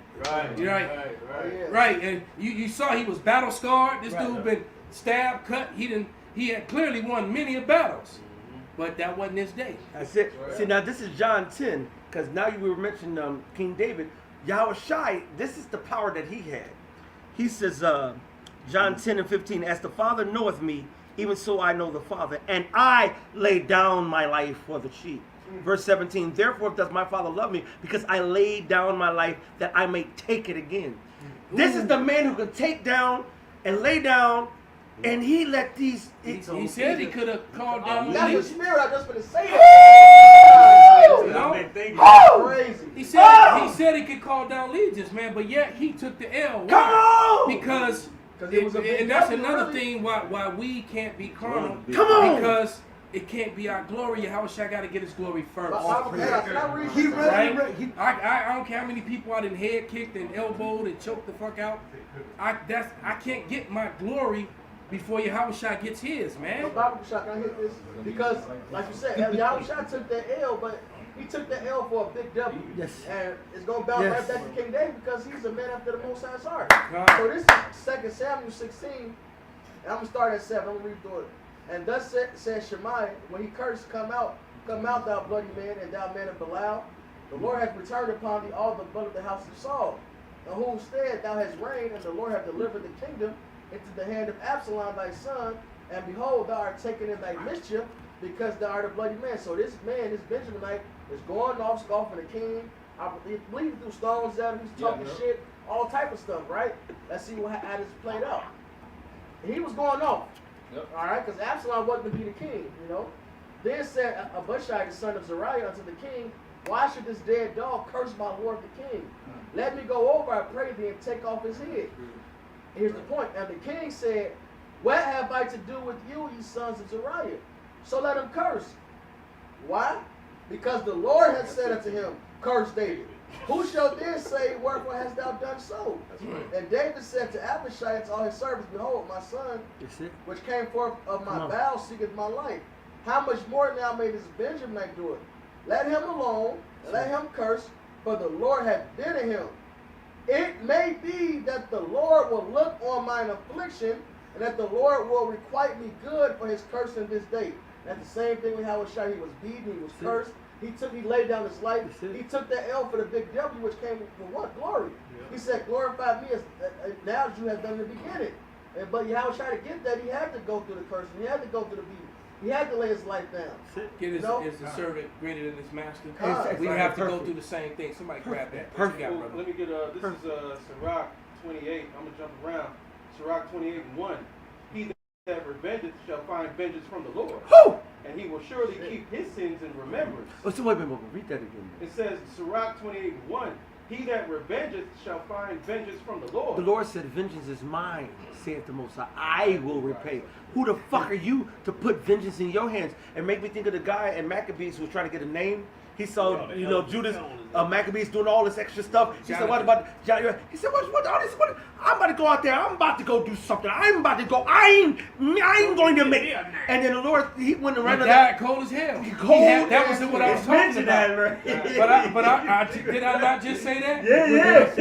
Right. And you saw he was battle scarred. This dude been stabbed, cut. He had clearly won many of battles. But that wasn't his day. That's it. See, now this is John 10, because now you were mentioning King David. Yahushua, this is the power that he had. He says, John 10 and 15, as the Father knoweth me, even so I know the Father, and I lay down my life for the sheep. Verse 17, therefore does my Father love me, because I laid down my life that I may take it again. This is the man who can take down and lay down. And he let these. He said he could have called down. That's the legions. spirit. I just gonna say that. Crazy. He said he could call down legions, man. But yet he took the L. Why? Come on! Because it was a big and that's W, another really. thing why we can't be carnal. Come on! Because it can't be our glory. Yahushua got to get his glory first. He Right? I don't care how many people I done head kicked and elbowed and choked the fuck out. I can't get my glory before Yahushua gets his, man. The Bible shot, can I hit this? Because, like you said, Yahushua took that L, but he took that L for a big W. Yes. And it's going to bounce Yes. right back to King David because he's a man after the Most High's heart. God. So this is 2 Samuel 16, and I'm going to start at 7. I'm going to read through it. And thus said Shemaiah, when he cursed, come out, thou bloody man, and thou man of Belial. The Lord hath returned upon thee all the blood of the house of Saul, in whose stead thou hast reigned, and the Lord hath delivered the kingdom into the hand of Absalom thy son, and behold, thou art taken in thy mischief, because thou art a bloody man. So this man, this Benjaminite, is going off, scoffing the king. I believe he threw stones at him, he's talking shit, all type of stuff, right? Let's see how this played out. He was going off, all right, because Absalom wasn't to be the king, you know. Then said Abishai, the son of Zeruiah, unto the king, why should this dead dog curse my lord the king? Let me go over, I pray thee, and take off his head. Here's the point. And the king said, what have I to do with you, ye sons of Zeruiah? So let him curse. Why? Because the Lord hath said unto him, curse David. Who shall then say, wherefore hast thou done so? And David said to Abishai and to all his servants, behold, my son, which came forth of my bowels, seeketh my life. How much more now may this Benjaminite do it? Let him alone, and let him curse, for the Lord hath bidden him. It may be that the Lord will look on mine affliction, and that the Lord will requite me good for his cursing this day. That's the same thing with Abishai. He was beaten, he was cursed. He laid down his life. He took that L for the big W, which came for what? Glory. He said, glorify me as now as you have done in the beginning. But Yahushua, to get that, he had to go through the cursing. He had to go through the beating. He had to lay his life down. Is the servant greater than his master? We have to go through the same thing. Somebody grab that. Perfect. Let me get this is Sirach 28. I'm gonna jump around. Sirach 28:1. He that revengeth shall find vengeance from the Lord. Who? And he will surely keep his sins in remembrance. Oh, so wait a minute, read that again. It says, Sirach 28:1, he that revengeth shall find vengeance from the Lord. The Lord said, vengeance is mine, saith the Most High. I will repay. Who the fuck are you to put vengeance in your hands? And make me think of the guy in Maccabees who was trying to get a name. He saw, Judas Maccabees doing all this extra stuff. He said, what about John? He said, what all this? What? I'm about to go out there. I'm about to go do something. I'm about to go. I ain't going to make it. And then the Lord, he went around. He died cold as hell. Cold. That was what I was talking about. But I did I not just say that? Yeah.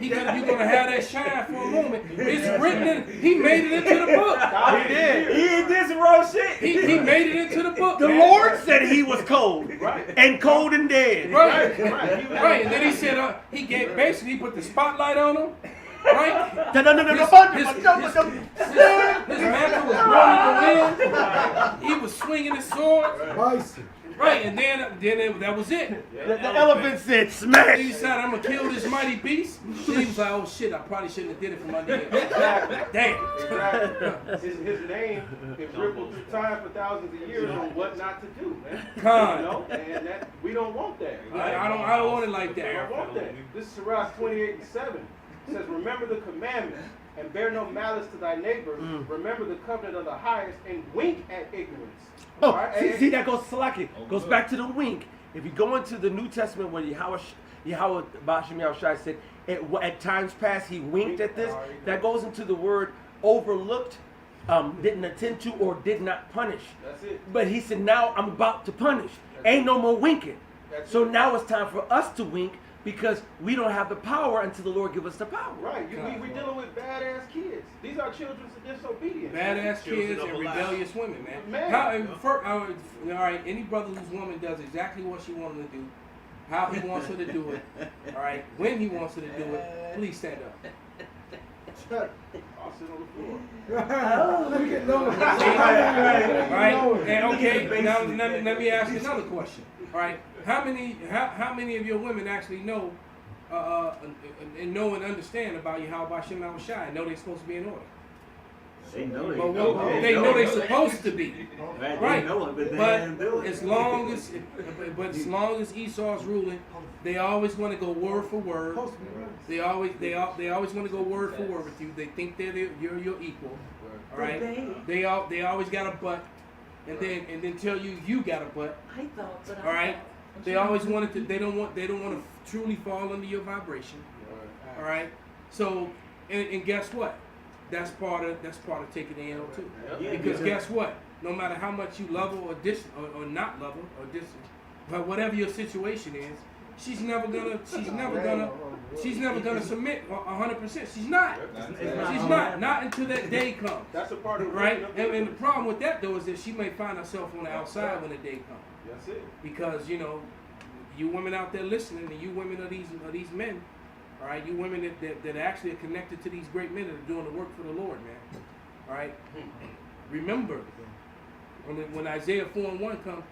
You're going to have that shine for a moment. It's written he made it into the book. He did. He did some wrong shit. He made it into the book. The Lord said he was cold. And cold and dead. Right. And then he said he put the spotlight on him. Right? No. His mantle was blowing in the wind. He was swinging his sword. Right, and then that was it. The elephant said, smash. He said, I'm going to kill this mighty beast. Then he was like, oh shit, I probably shouldn't have did it from under him. Damn. His name is rippled through time for thousands of years on what not to do, man. And that we don't want that. I don't want it like that. We don't want that. This is Sirach 28:7. It says, remember the commandments and bear no malice to thy neighbor. Remember the covenant of the highest and wink at ignorance. Oh, right? see that goes Salaki. Goes back to the wink. If you go into the New Testament where Yahweh Bashim Yahushai said at times past he winked at this, that goes into the word overlooked, didn't attend to, or did not punish. That's it. But he said, now I'm about to punish. Ain't no more winking. So now it's time for us to wink, because we don't have the power until the Lord give us the power. Right. We're dealing with badass kids. These are children of disobedience. Badass kids and rebellious women, man. All right, any brother whose woman does exactly what she wanted to do, how he wants her to do it, all right, when he wants her to do it, please stand up. I'll sit on the floor. Right? And okay, now let me ask you another question. All right, how many of your women actually know and understand about Yahweh Hashem Yahushai and know they're supposed to be in order? They know they know they're supposed to be. Right. But as long as Esau's ruling, they always want to go word for word. They always want to go word for word with you. They think you're your equal. All right. They always got a butt. And then tell you got a butt. All right. They always wanted to. They don't want to truly fall under your vibration. All right. So and guess what? That's part of taking the L too. Because guess what? No matter how much you love her or not love her or dis, but whatever your situation is, she's never gonna submit 100%. She's not. She's not until that day comes. That's a part of right. And the problem with that though is that she may find herself on the outside when the day comes. That's it. Because you women out there listening, and you women of these men, all right, you women that actually are connected to these great men that are doing the work for the Lord, man. All right, remember when Isaiah 4:1 comes,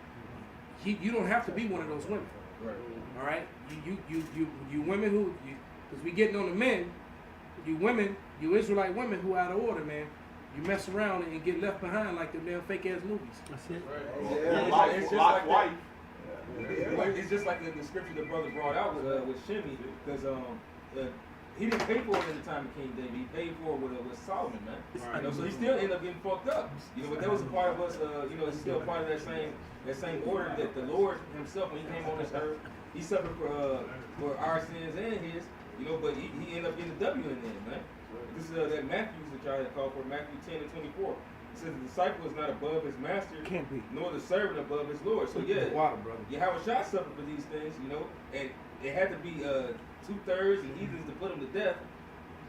you don't have to be one of those women. Right. All right, you women who, because we getting on the men, you women, you Israelite women who out of order, man. You mess around and get left behind like them damn fake ass movies. That's it. Right. Lot's wife. It's just like the scripture the brother brought out with Shimmy, because he didn't pay for it in the time of King David. He paid for it with Solomon, man. You know, so he still ended up getting fucked up. You know, but that was a part of us. You know, it's still part of that same order that the Lord Himself, when He came on this earth, He suffered for our sins and His. You know, but he ended up getting a W in there, man. This is that Matthew that y'all had called for, Matthew 10:24. It says the disciple is not above his master, Can't be. nor the servant above his Lord. So yeah, Water, brother. Yahweh Shah suffered for these things, you know, and it had to be 2/3 and heathens to put them to death,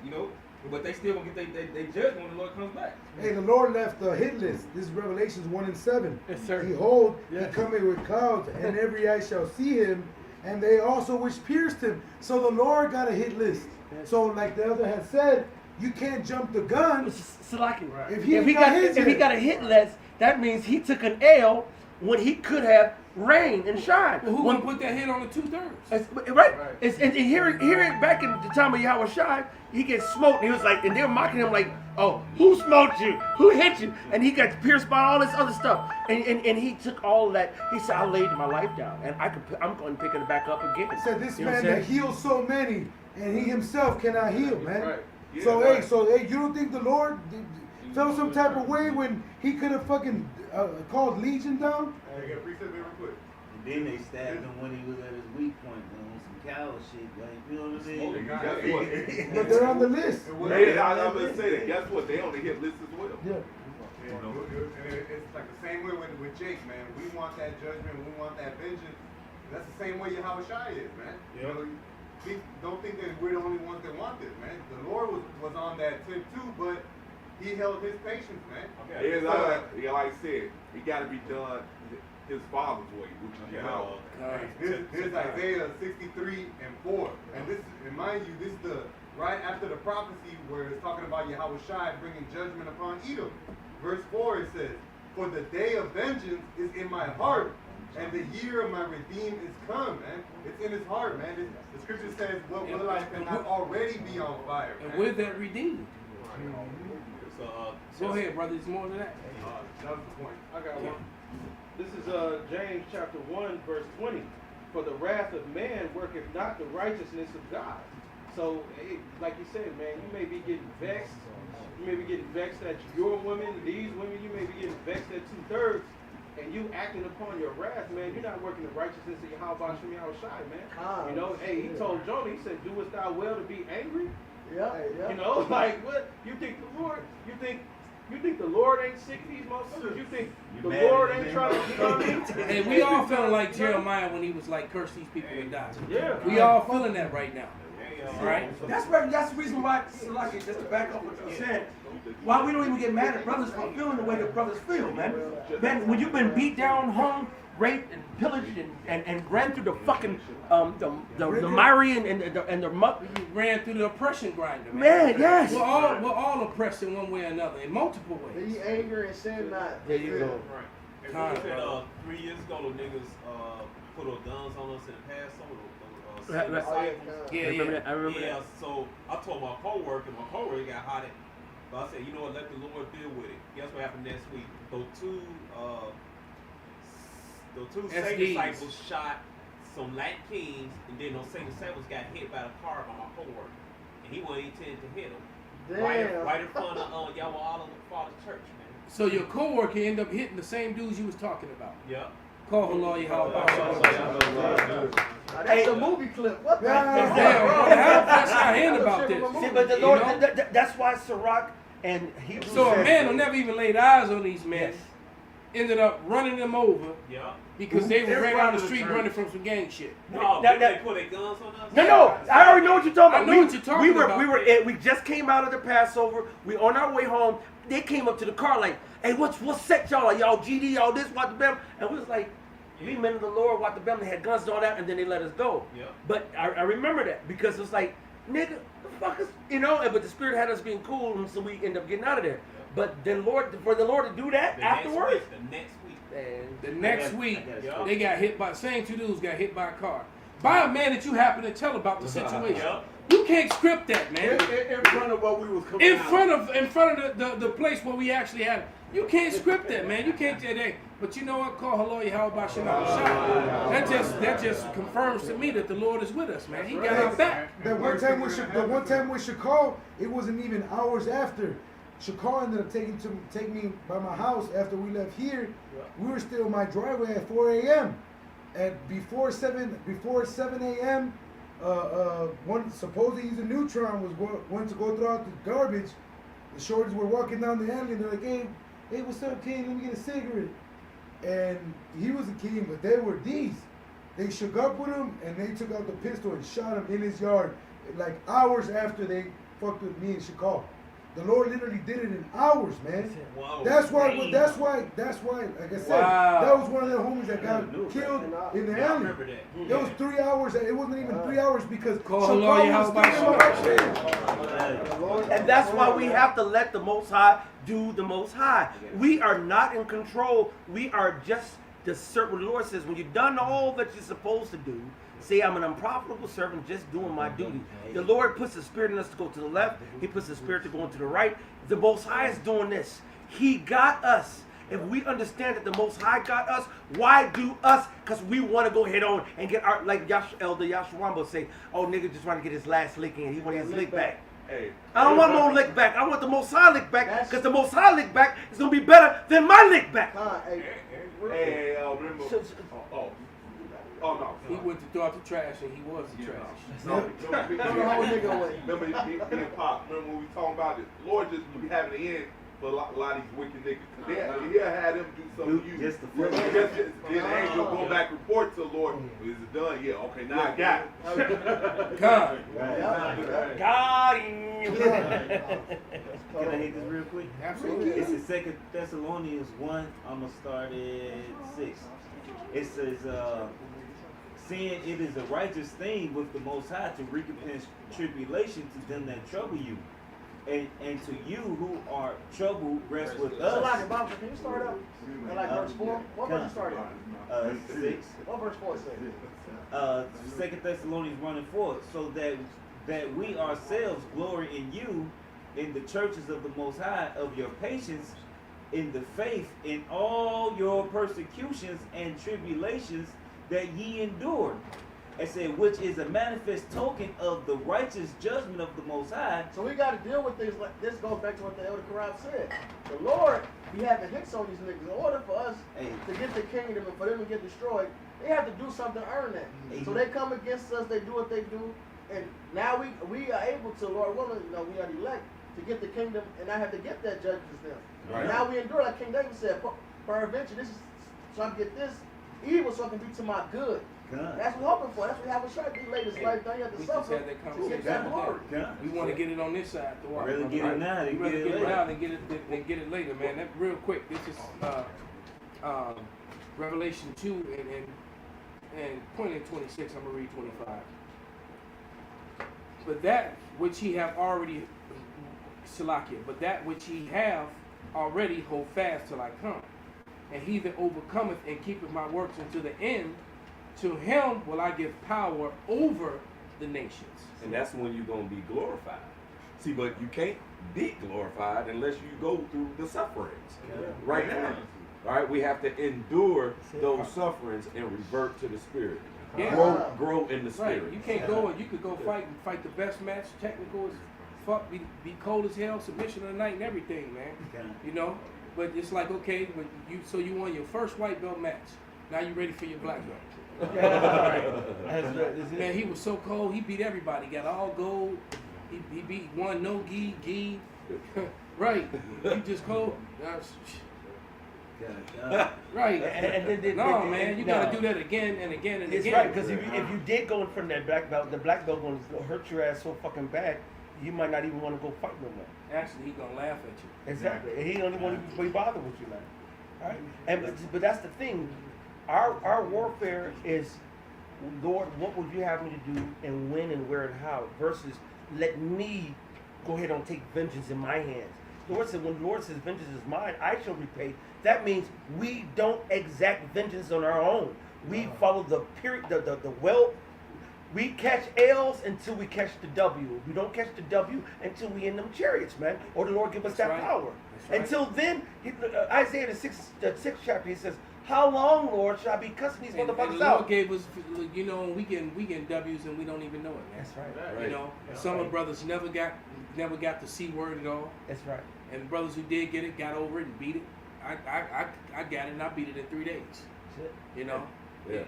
you know, but they still gonna get they judgment when the Lord comes back. Hey, the Lord left a hit list. This is Revelations 1:7. Yes, sir. Behold, Yes. He cometh with clouds, and every eye shall see Him, and they also which pierced Him. So the Lord got a hit list. Yes. So like the other had said, you can't jump the gun. Salaki. If he got his if he yet. got a hit list, that means he took an L when he could have reigned and shined. Well, who When- gonna put that hit on the 2/3? Right? Right. And hear it back in the time of Yahweh Shai, he gets smoked. And he was like, and they were mocking him like, oh, who smoked you? Who hit you? And he got pierced by all this other stuff. And he took all of that. He said, I laid my life down, and I'm going to pick it back up again. He said this You know what man I'm that saying? heals so many, and He Himself cannot heal, man. Right. So Yeah, hey, you don't think the Lord felt some type of way when He could have fucking called Legion down? Hey, get a precept real quick. And then they stabbed him when he was at his weak point, on some coward shit, like, you know what I mean? Guess what? But they're on the list. I'm gonna say that. Guess what? They on the hit list as well. Yeah. It's like the same way with Jake, man. We want that judgment. We want that vengeance. That's the same way Yahweh Shai is, man. You know, don't think that we're the only ones that want this, man. The Lord was on that tip too, but He held His patience, man. It's yeah, like I said, it got to be done His Father's way, which is Yahweh. This is Isaiah 63:4, and this, and mind you, this is the right after the prophecy where it's talking about Yahweh Shai bringing judgment upon Edom. Verse 4 it says, "For the day of vengeance is in my heart, and the year of my redeem is come." Man, it's in His heart, man. The scripture says, "What will I cannot already be on fire?" And man. with that redeemed. So Go ahead, brother. There's more than that. That was the point. I got one. This is James chapter 1, verse 20. For the wrath of man worketh not the righteousness of God. So, like you said, man, you may be getting vexed. You may be getting vexed at your women, these women. You may be getting vexed at 2/3. And you acting upon your wrath, man, you're not working the righteousness of Yahweh Shem Yahweh Shai, man. You know, hey, he told Jonah, he said, doest thou well to be angry? Yeah. You know, like what? You think the Lord, you think the Lord ain't sick of these motherfuckers? You think the mad Lord at ain't him? trying to, you know what I mean? Hey, we all feeling like Jeremiah when he was like, curse these people and die. Yeah. We all feeling that right now. Right? That's the reason why, Salaki, just to back up what you said, why we don't even get mad at brothers for feeling the way that brothers feel, man. Man, when you've been beat down, hung, raped, and pillaged, and ran through the fucking the miry and the muck. You ran through the oppression grinder, man. Man, yes. We're all oppressed in one way or another, in multiple ways. Be angry and sin not. There you go. Con, Said, brother. 3 years ago, the niggas put those guns on us in the past. Some of those Right, right. Oh, Yeah, I remember yeah. that. I remember yeah, that. so I told my coworker got hot at me. But I said, you know what, let the Lord deal with it. Guess what happened next week? Those two Satan SDs. disciples shot some Latin kings, and then those same disciples got hit by the car by my coworker. And he wasn't intending to hit them. Damn. Right in front of y'all all of the Father's church, man. So your coworker ended up hitting the same dudes you was talking about. Yeah. Call Allah Yahweh. That's a movie clip. What the Yeah. Damn, bro, that's how I hear about this. See, but the You Lord, know? that's why Sirach and Hebrews So a said- man who never even laid eyes on these men Yes. ended up running them over Yeah. because they were They're ran part down the of the street church. running from some gang shit. No, That- they put their guns on us. No, I already know what you're talking I about. know what you're talking about. We just came out of the Passover. We on our way home. They came up to the car like, "Hey, what's set, y'all? Y'all GD, y'all this, what the bam?" And we was like, We men of the Lord, walked the family, had guns and all that, and then they let us go. Yeah. But I remember that because it's like, nigga, the fuck is, but the Spirit had us being cool, and so we end up getting out of there. But then for the Lord to do that afterwards, the next week, they got hit by, same two dudes got hit by a car. By a man that you happen to tell about the situation. You can't script that, man. In front of what we was coming in front of the place where we actually had it. You can't script that, man. You can't say that. But you know what? Call hello, how about Shalom. That just confirms to me that the Lord is with us, man. He got our back. The one time with Shakal, it wasn't even hours after. Shakal ended up taking me by my house after we left here. We were still in my driveway at 4 a.m. And before 7 a.m., one supposedly he's a neutron went to go throw out the garbage. The shorties were walking down the alley and they're like, hey, what's up, King? Let me get a cigarette. And he was a king, but they were these. They shook up with him and they took out the pistol and shot him in his yard, like hours after they fucked with me and Shakal. The Lord literally did it in hours, man. Whoa, that's why, like I said, that was one of the homies that got killed in the alley. It was 3 hours. It wasn't even 3 hours because Shakal was still. And that's why we have to let the Most High do the Most High. We are not in control. We are just the servant. The Lord says, when you've done all that you're supposed to do, say I'm an unprofitable servant just doing my duty. The Lord puts the Spirit in us to go to the left. He puts the Spirit to go to the right. The Most High is doing this. He got us. If we understand that the Most High got us, why do us? Because we want to go head on and get our, like Elder Yashwambo say, oh, nigga just want to get his last lick in. He want his lick back. Hey, I don't want no lick back. I want the Most High lick back because the Most High lick back is going to be better than my lick back. remember. Oh no. He went to throw out the trash and he was the trash. Remember he and Pop, remember when we talking about it? Lord just be having the end for a lot of these wicked niggas. He'll have them do something to you. Just the angel go back and report to the Lord. Is it done? Yeah, okay, now I got it. God. Got him. Can I hit this real quick? Absolutely. It's in 2 Thessalonians 1. I'm going to start at 6. It says, seeing it is a righteous thing with the Most High to recompense tribulation to them that trouble you, and to you who are troubled rest with us. Can you start up at like verse 4? What verse you started? 6. What verse 4 says? 2 Thessalonians 1 and 4. So that we ourselves glory in you, in the churches of the Most High, of your patience in the faith, in all your persecutions and tribulations that ye endured. And said, which is a manifest token of the righteous judgment of the Most High. So we got to deal with things like this. Goes back to what the Elder Corral said. The Lord be having hits on these niggas. In order for us to get the kingdom and for them to get destroyed, they have to do something to earn that. So they come against us, they do what they do, and now we are able to, Lord willing, we are elect to get the kingdom and not have to get that judgment them. Right. Now we endure, like King David said, peradventure, this is so I can get this evil so I can be to my good. God. That's what we're hoping for. That's what we have a shot. He laid his life down. He had to suffer to get that glory. We want to get it on this side. Rather get it now than get it now than get it later, man. That real quick. This is Revelation 2 and point in 26. I'm gonna read 25. But that which he have already, Salakia, but that which he have already hold fast till I come. And he that overcometh and keepeth my works unto the end, to him will I give power over the nations. And that's when you're going to be glorified. See, but you can't be glorified unless you go through the sufferings right now. All right, we have to endure those sufferings and revert to the Spirit. Yeah. Grow in the Spirit. Right. You can't go and you could go fight the best match, technical as fuck, be cold as hell, submission of the night and everything, man. You know? But it's like, okay, but you won your first white belt match. Now you ready for your black belt. Man, he was so cold. He beat everybody. Got all gold. He beat one no gi. Right. He just cold. Right. No, man, you gotta do that again and again and again. It's right, because if you did go in front of that black belt, the black belt gonna hurt your ass so fucking bad, you might not even want to go fight no more. Actually, he gonna laugh at you. Exactly. And he don't even want to be bothered with you, man. All right. But that's the thing. Our warfare is, Lord, what would you have me to do, and when, and where, and how, versus let me go ahead and take vengeance in my hands. The Lord said, when the Lord says vengeance is mine, I shall repay. That means we don't exact vengeance on our own. We follow the period, the well. We catch L's until we catch the W. We don't catch the W until we in them chariots, man. Or the Lord give us that power. Right. Until then, Isaiah the sixth chapter, he says, "How long, Lord, should I be cussing these motherfuckers and the out?" Lord gave us, you know, we getting W's and we don't even know it, man. That's right. You know, some of brothers never got the C word at all. That's right. And brothers who did get it got over it and beat it. I got it and I beat it in 3 days. That's it. You know. Yeah.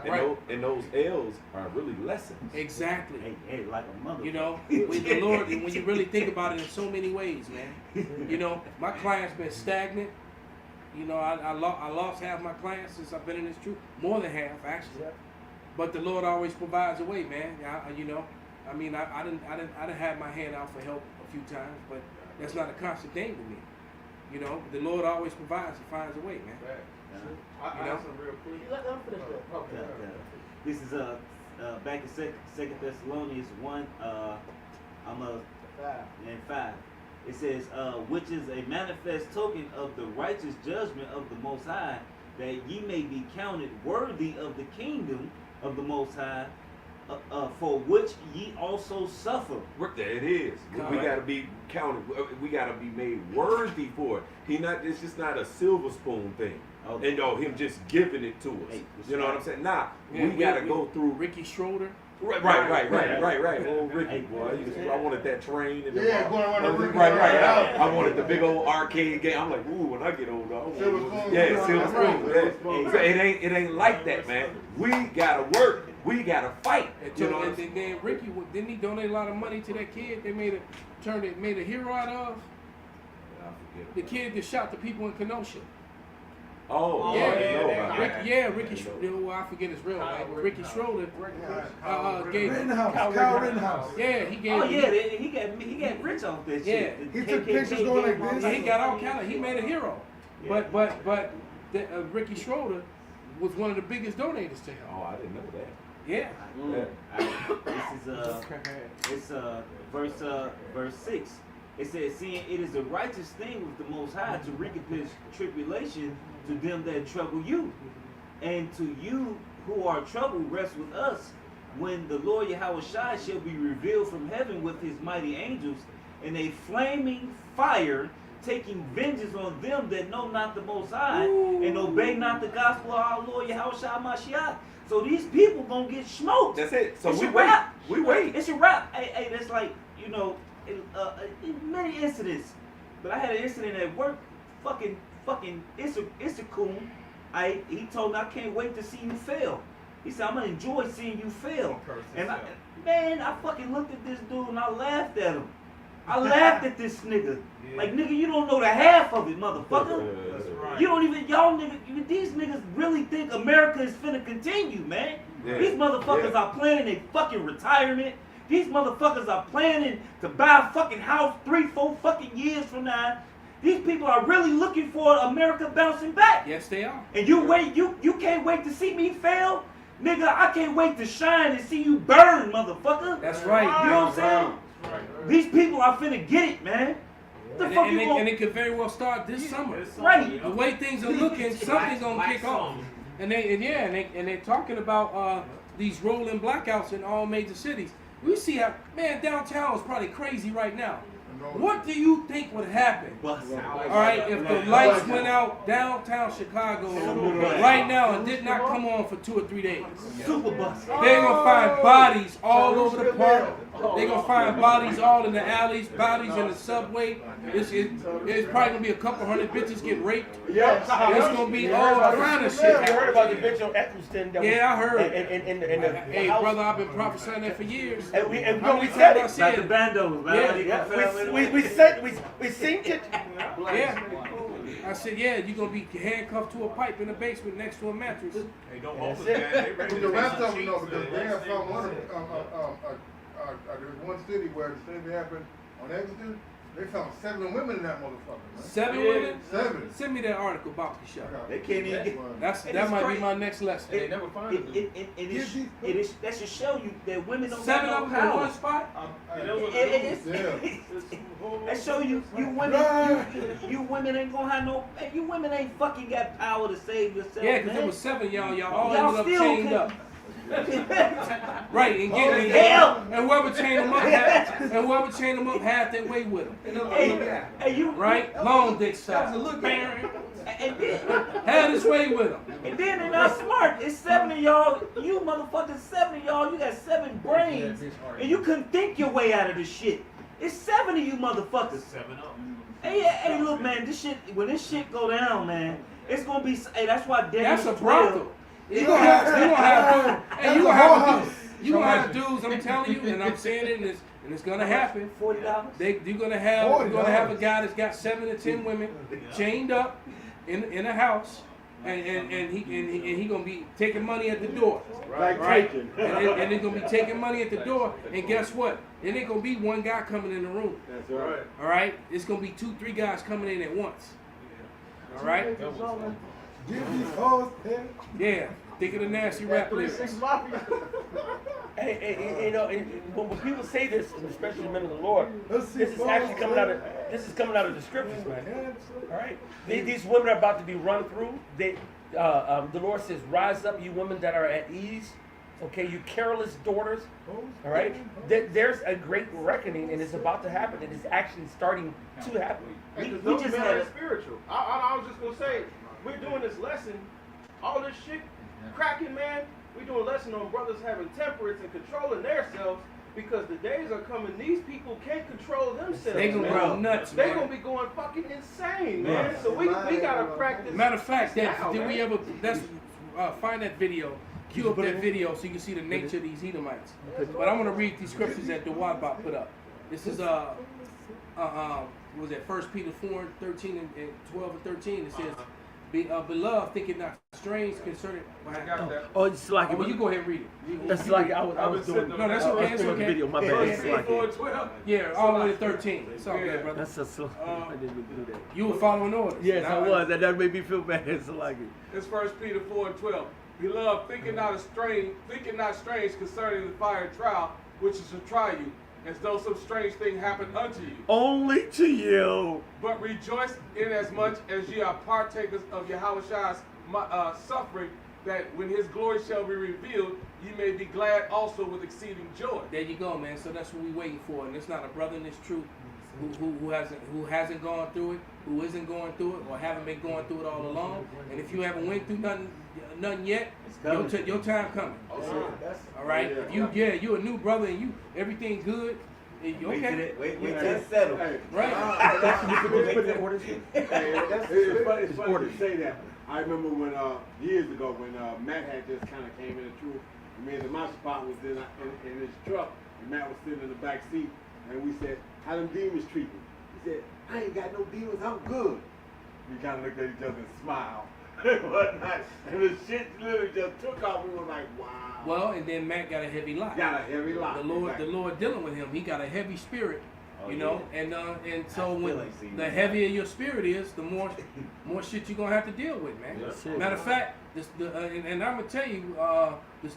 Right. And those L's are really lessons. Exactly. Hey, like a mother. You know, with the Lord, when you really think about it in so many ways, man. You know, my client's been stagnant. You know, I lost half my clients since I've been in this truth. More than half, actually. But the Lord always provides a way, man. You know, I mean, I didn't have my hand out for help a few times, but that's not a constant thing with me. You know, the Lord always provides and finds a way, man. I have some real quick. Let them finish that. Okay. This is back in Second Thessalonians 1. I'm a 5. It says, which is a manifest token of the righteous judgment of the Most High, that ye may be counted worthy of the kingdom of the Most High, for which ye also suffer. There it is. We gotta be counted. We gotta be made worthy for it. It's just not a silver spoon thing. Okay. And him just giving it to us. Hey, you know what I'm saying? Nah, yeah, we gotta go through. Ricky Schroeder. Right. Old Ricky, boy. I wanted that train. And going around the Ricky. Right. I wanted the big old arcade game. I'm like, ooh, when I get older, I want Silver spoon. Yeah, silver spoon. So it ain't like that, man. We gotta work. We gotta fight. And then Ricky, didn't he donate a lot of money to that kid? They made a hero out of. The kid that shot the people in Kenosha. Oh, yeah, Ricky Schroeder. Well, I forget his real name, but Ricky Schroeder gave Kyle Rittenhouse. Yeah, he gave. Oh yeah, he got rich off this shit. He took pictures going like this. Yeah, he got all kind of. He made a hero. Yeah. But Ricky Schroeder was one of the biggest donators to him. Oh, I didn't know that. Yeah. This is verse 6. It says, seeing it is a righteous thing with the Most High to recompense tribulation to them that trouble you, and to you who are troubled rest with us, when the Lord Yahweh Shai shall be revealed from heaven with his mighty angels in a flaming fire, taking vengeance on them that know not the Most High, and obey not the gospel of our Lord Yahweh Shai Mashiach. So these people gonna get smoked. That's it. So it's we a wait. wrap. We wait. It's a wrap. Hey, that's like, you know, in many incidents. But I had an incident at work. Fucking, it's a coon. He told me, I can't wait to see you fail. He said, I'm gonna enjoy seeing you fail. And I fucking looked at this dude and I laughed at him. I laughed at this nigga. Yeah. Like, nigga, you don't know the half of it, motherfucker. That's right. You don't even, these niggas really think America is finna continue, man. Yeah. These motherfuckers are planning their fucking retirement. These motherfuckers are planning to buy a fucking house 3-4 fucking years from now. These people are really looking for America bouncing back. Yes, they are. And you can't wait to see me fail? Nigga, I can't wait to shine and see you burn, motherfucker. That's right. You know what I'm saying? Right. These people are finna get it, man. And it could very well start this summer. Right. The way things are looking, something's gonna kick off. And they're talking about these rolling blackouts in all major cities. We see how, man, downtown is probably crazy right now. What do you think would happen? All right, if the lights went out downtown Chicago right now and did not come on for 2 or 3 days, super bus. they're gonna find bodies all over the park. They're gonna find bodies all in the alleys, bodies in the subway. It's probably gonna be a couple hundred bitches get raped. Yes. It's gonna be all kind of shit. You heard about the bitch on Eccleston? Yeah, I heard. Hey, brother, I've been prophesying that for years. And we said it. Like the bandos, man. Yeah. We synced it. Yeah. I said, yeah, you're going to be handcuffed to a pipe in the basement next to a mattress. Hey, don't hold us, man. The rest of them know, because they have found one, there's one city where the same thing happened on Exeter, They found 7 women in that motherfucker, man. 7 Yeah, women? 7. Send me that article about the show. They can't even get. That it's might be crazy. my next lesson. They never find it. That should show you that women don't 7 got of no them in power. one spot? That show you women ain't gonna have no. You women ain't fucking got power to save yourself. Yeah, because man. there was 7 of y'all all Y'all ended up still chained can- up. Right, and getting hell. and whoever chained them up had their way with them. Hey, you Right? Long dick style. And then, Had his way with them. and then they're not smart. It's 7 of y'all. You motherfuckers, 7 of y'all. You got 7 brains, and you couldn't think your way out of this shit. It's 7 of you motherfuckers. 7 up. Hey, look, man. This shit. When this shit go down, man, it's gonna be. Hey, that's why That's a Daniel 12. brothel. You gonna have dudes. I'm telling you, and I'm saying it, and it's gonna happen. $40. You're gonna have a guy that's got 7 to 10 women chained up in a house, and he gonna be taking money at the door, right? And they're gonna be taking money at the door, and guess what? It ain't gonna be one guy coming in the room. That's right. All right, it's gonna be 2, 3 guys coming in at once. All right. Give these hoes hell. Yeah. Think of the nasty rap lyrics. 3-6 Mafia. Hey, you know, when people say this, and especially men of the Lord, Let's see this is actually coming out of the scriptures, man. All right, these women are about to be run through. The Lord says, "Rise up, you women that are at ease." Okay, you careless daughters. All right, there's a great reckoning, and it's about to happen. It is actually starting to happen. We just just had had a- spiritual. I was just gonna say, we're doing this lesson, all this shit cracking, man. We doing a lesson on brothers having temperance and controlling themselves because the days are coming. These people can't control themselves. They gonna man. go nuts, They man. gonna be going fucking insane, man. So we gotta practice. Matter of fact, now, did man. we ever? Find that video. Cue up that video so you can see the nature of these Edomites. But I'm gonna read these scriptures that the Wadbot put up. This is what was that 1 Peter 4:13 and 12 and 13? It says, "Beloved, think it not strange concerning." I got that. Oh, it's like Well, you go ahead and read it. that's like I was doing. No, that's okay. It's doing okay. the video. My bad. It's like 12. Yeah, all the way to 13. It's all Yeah. good, brother. that's a slow. I didn't even do that. You were following orders. Yes, Now I was. That made me feel bad. It's like it. It's 1 Peter 4:12. Beloved, think it not strange concerning the fire trial, which is to try you, as though some strange thing happened unto you. Only to you. But rejoice inasmuch as ye are partakers of Yahweh's suffering, that when his glory shall be revealed, ye may be glad also with exceeding joy. There you go, man. So that's what we're waiting for, and it's not a brother in this truth who hasn't gone through it, who isn't going through it, or haven't been going through it all along. And if you haven't went through nothing yet, your time coming. All right. If you're a new brother and you everything good. You okay? Wait till it's settled. Right. It's funny to say that. I remember when years ago when Matt had just kind of came in the truth. Me and my spot was in his truck, and Matt was sitting in the back seat, and we said, "How them demons treat me?" He said, "I ain't got no demons. I'm good." We kind of looked at each other and smiled. And the shit literally just took off. We were like, "Wow." Well, and then Matt got a heavy lot. Got a heavy lot. The Lord dealing with him. He got a heavy spirit. You know, and so when ain't seen the that. heavier your spirit is, the more shit you're gonna have to deal with, man. That's it. Matter of fact, and I'm gonna tell you,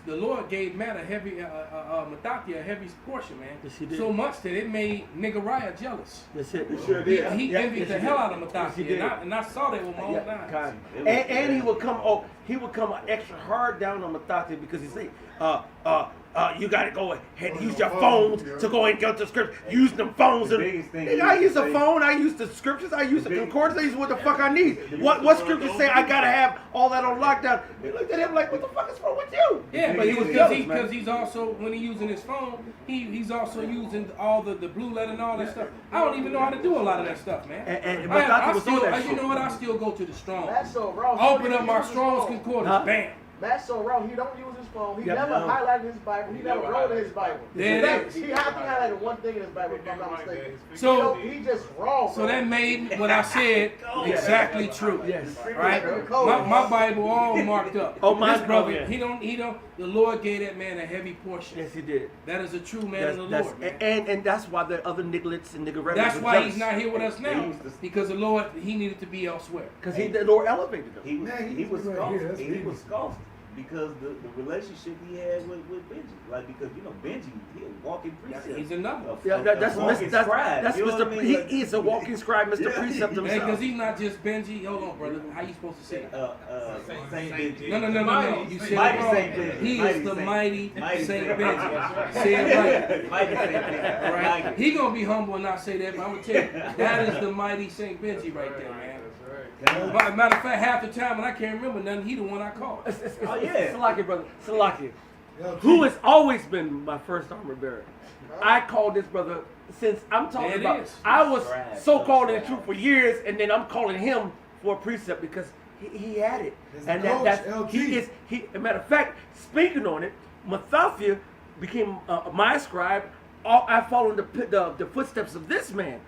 the Lord gave Matt a heavy, Mathathia a heavy portion, man. Yes, he did. So much that it made Nigariah jealous. That's it. He sure He did. envied the hell out of Yes, he Mathathia, did. and I saw that with my own Yeah, eyes. God. It was- And he would come. Oh, he would come extra hard down on Mathathia because he say, you gotta go ahead and use your phones to go and get the scriptures. Use them phones. The And biggest thing nigga, is I use the the thing- phone. I use the scriptures. I use the concordance. I use what the fuck I need. What scriptures say I gotta have all that on lockdown? We looked at him like, what the fuck is wrong with you? Yeah, but he was because jealous, man. he's also, when he's using his phone, he's also using all the blue letter and all that stuff. I don't even know how to do a lot of that stuff, man. And I Mathathia was still, on that you shit. know what? I still go to the Strong. Matt's so raw. Open up my Strong's Concordance, Huh? bam. Matt's so raw. He don't use his phone. He Yeah, never no. highlighted his Bible. He never wrote in his Bible. There it is. He highlighted one thing in his Bible, if I'm not mistaken. So- he just wrong. So that made what I said exactly true. Yes. Right? My Bible all marked up. Oh, mine's This brother, broken. he don't, the Lord gave that man a heavy portion. Yes, he did. That is a true man of the Lord, man. And that's why the other nigglets and niggerettes That's were why jealous. he's not here with us now. Because the Lord, he needed to be elsewhere. Because the Lord elevated him. He was Man, he was right scoffed. here, that's He Benji. was scoffed because the relationship he had with Benji. Like, because Benji, he a walking precept. He's another. Yeah, that's walking scribe. that's You know what Mr. I mean? He Like- is a walking scribe, Mr. Yeah. Precept Because himself. he's not just Benji. Hold on, brother. How you supposed to say it? Saint Benji. No. You said Mighty it wrong. Saint Benji. He Mighty is the Saint- mighty Mighty Saint Saint Benji. Benji. Say it right. Mighty Saint Benji. All right. Like it. He gonna be humble and not say that, but I'm gonna tell you, that is the mighty Saint Benji right there, man. Matter of fact, half the time when I can't remember nothing, he the one I call. Oh, yeah. Salaki, brother. Salaki. Yo, Who has always been my first armor bearer. I called this brother since I'm talking There it about. is. I was Right. so-called in the truth for years, and then I'm calling him for a precept because he had it. That's And the coach, that's LT. he is he. As a matter of fact, speaking on it, Mathafia became my scribe. I followed the footsteps of this man.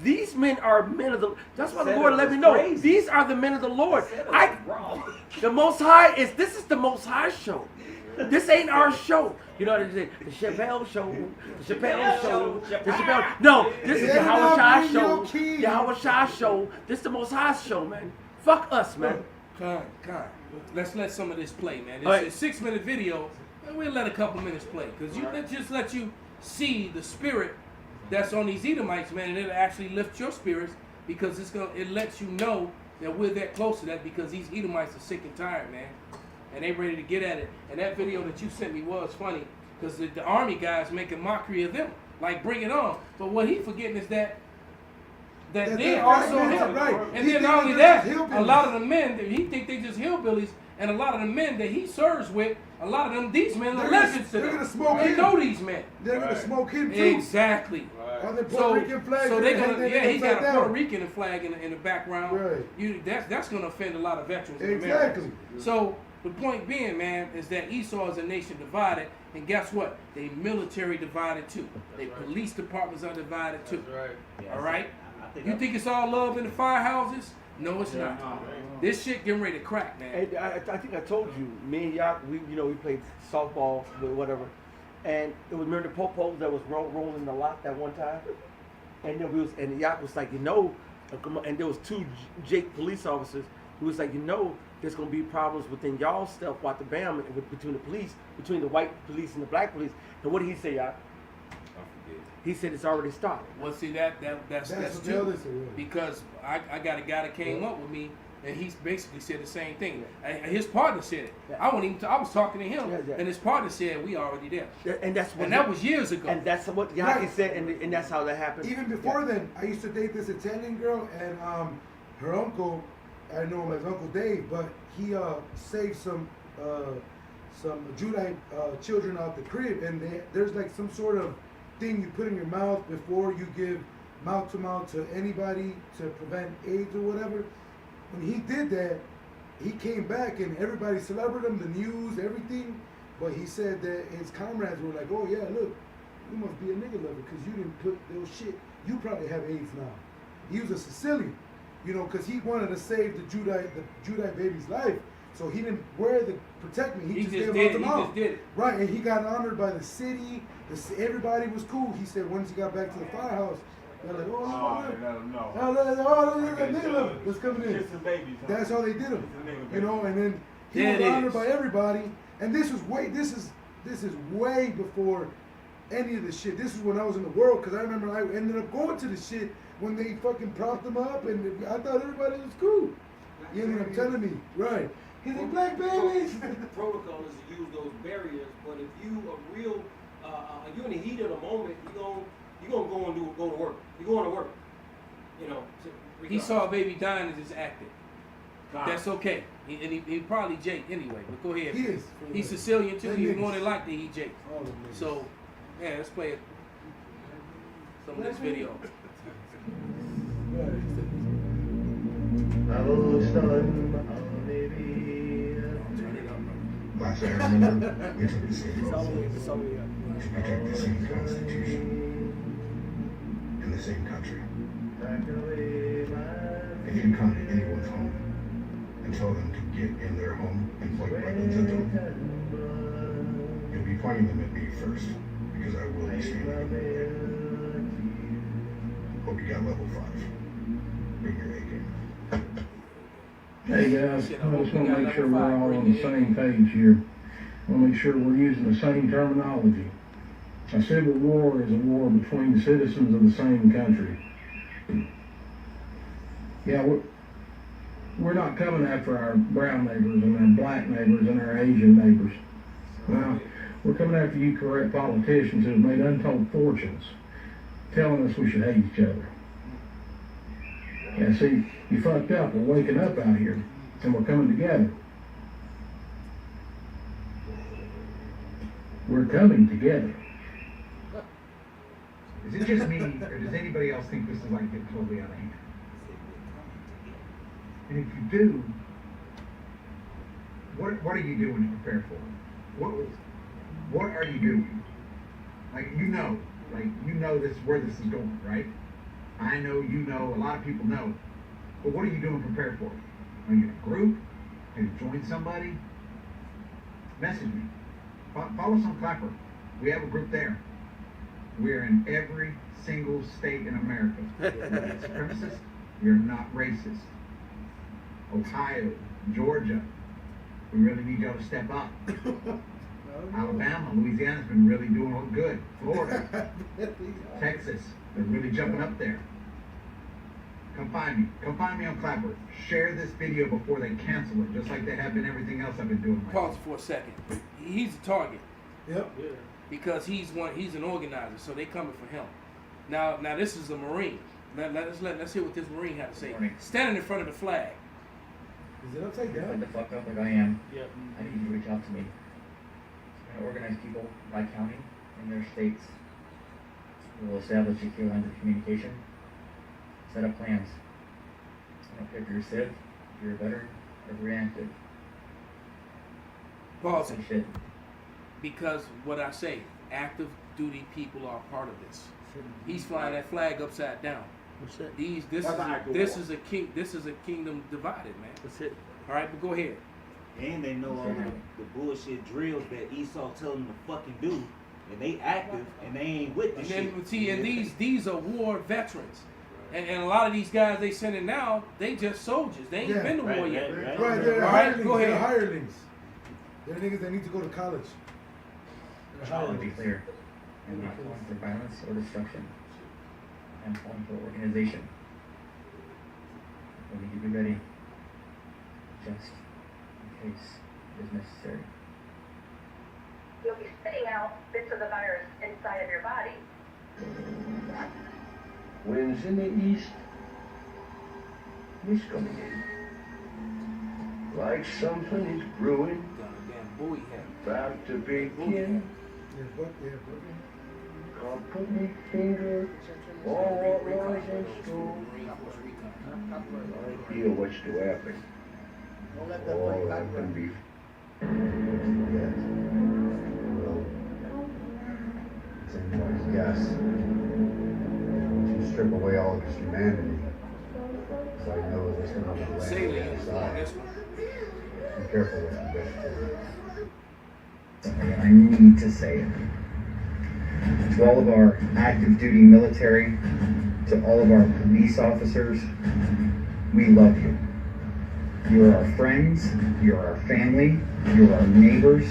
These men are men of the. That's why the Setup Lord let was me know. crazy. These are the men of the Lord. Setup I was wrong. the Most High is. This is the Most High show. This ain't our show. You know what they say? The Chappelle show. The Chappelle show. The Chappelle. No, this is the Howard Shah show. The Howard Shah show. This is the Most High show, man. Fuck us, man. Con. Let's let some of this play, man. It's All right. a 6-minute video, and we'll let a couple minutes play. Because just let you see the spirit that's on these Edomites, man, and it'll actually lift your spirits because it lets you know that we're that close to that because these Edomites are sick and tired, man. And they ready to get at it. And that video that you sent me was funny because the army guys making mockery of them. Like, bring it on. But what he forgetting is that That they they're also right, him. right. And He then think not only they're that, just a hillbillies. lot of the men, he think they just hillbillies, and a lot of the men that he serves with, a lot of them, these men are They're gonna- legends to they're them. gonna smoke They him. know these men. They're gonna smoke him too. Exactly. On the Puerto So, Rican flag. so they're they're gonna, hang yeah, that he got a upside Puerto down. Rican flag in the background. Right. That's gonna offend a lot of veterans in Exactly. America. So the point being, man, is that Esau is a nation divided, and guess what? They military divided too. They police departments are divided too. Yeah, All right. I think You think it's all love in the firehouses? No, it's not. This shit getting ready to crack, man. And I think I told you, me and Yak, we played softball, whatever, and it was remember the popos that was rolling the lot that one time, and then and Yak was like, and there was 2 Jake police officers who was like, there's gonna be problems within y'all stuff, what the BAM between the police, between the white police and the black police. And what did he say, Yak? He said it's already started. Well, see that's what the true others said. because I got a guy that came up with me. And he basically said the same thing. And his partner said it. Yeah. I was talking to him, Yeah. and his partner said we already there. And that's what. And that was years ago. And that's what Yaki Right. said, and that's how that happened. Even before then, I used to date this Italian girl, and her uncle, I know him as Uncle Dave, but he saved some Judite children out the crib, and there's like some sort of thing you put in your mouth before you give mouth to mouth to anybody to prevent AIDS or whatever. When he did that, he came back and everybody celebrated him, the news, everything. But he said that his comrades were like, "Oh yeah, look, you must be a nigga lover because you didn't put those shit. You probably have AIDS now." He was a Sicilian, because he wanted to save the Judite baby's life. So he didn't wear the protect me. He just gave out the mouth. He just did it. Right, and he got honored by the city. Everybody was cool. He said once he got back to the firehouse, they're like, "Oh, look, nigga lover, let's come in." That's how they did him, And then he was honored by everybody. And this is way before any of the shit. This is when I was in the world, because I remember I ended up going to the shit when they fucking propped him up, and I thought everybody was cool. You ended up telling me, right? He's like, "Black babies." The protocol is to use those barriers, but if you are real, you in the heat of the moment, you gonna go to work. You going to work. He saw a baby dying and just acted. That's okay. He probably Jake anyway. But go ahead. He is. He's Sicilian too. That He's nigga's- more than likely he Jake. All of them niggas. So, yeah, let's play some of this video. I will start, maybe. Turn it up. last I remember, we took the same It's all oath. the way, it's all the way up. To protect the same Constitution in the same country. If you come to anyone's home and tell them to get in their home and point weapons at them, you'll be pointing them at me first, because I will be standing in the way. Hope you got level 5. Bring your A game. Hey guys, I just want to make sure we're all on the same page here. I want to make sure we're using the same terminology. A civil war is a war between citizens of the same country. Yeah, we're not coming after our brown neighbors and our black neighbors and our Asian neighbors. Well, we're coming after you corrupt politicians who have made untold fortunes, telling us we should hate each other. Yeah, see, you fucked up. We're waking up out here, and we're coming together. We're coming together. Is it just me, or does anybody else think this is like getting totally out of hand? And if you do, what are you doing to prepare for it? What are you doing? Like you know this where this is going, right? I know, you know, a lot of people know. But what are you doing to prepare for it? Are you in a group? Have you joined somebody? Message me. Follow us on Clapper. We have a group there. We're in every single state in America. We're not supremacists. We're not racist. Ohio, Georgia, we really need y'all to step up. Alabama, Louisiana's been really doing all good. Florida, Texas, they're really jumping up there. Come find me. Come find me on Clapper. Share this video before they cancel it, just like they have been everything else I've been doing. Pause for a second. He's a target. Yep. Yeah. Because he's an organizer, so they coming for him. Now this is a Marine. Let's hear what this Marine had to say. Standing in front of the flag. Is it upside down? Like the fuck up like I am. Yep. I need you to reach out to me. I'm gonna organize people by county in their states. We'll establish secure lines of communication. Set up plans. I don't care if you're a civ, if you're a veteran, or reactive. Pause. Shit. Because what I say, active duty people are part of this. He's flying that flag upside down. That's it. This is a kingdom divided, man. That's it. All right, but go ahead. And they know all the bullshit drills that Esau tell them to fucking do, and they active and they ain't with the And shit. then see, and these are war veterans, and a lot of these guys they sending now, they just soldiers. They ain't been to war yet. Right, they're All hirelings. right, go ahead. They're hirelings. They're niggas that need to go to college. I want to be clear. I'm not calling for violence or destruction. I'm calling for organization. We need to be ready, just in case it is necessary. You'll be spitting out bits of the virus inside of your body. Winds in the east, mist coming in. Like something is brewing, about to begin. Can't put my finger on what lies in store. I feel what's to happen. Don't let that All play that can background. be. It's anybody's guess. Once you strip away all of his humanity, so I know there's going to be land on the other side. Be careful what you wish for. And I need to say it. To all of our active duty military, to all of our police officers, we love you. You are our friends, you are our family, you are our neighbors,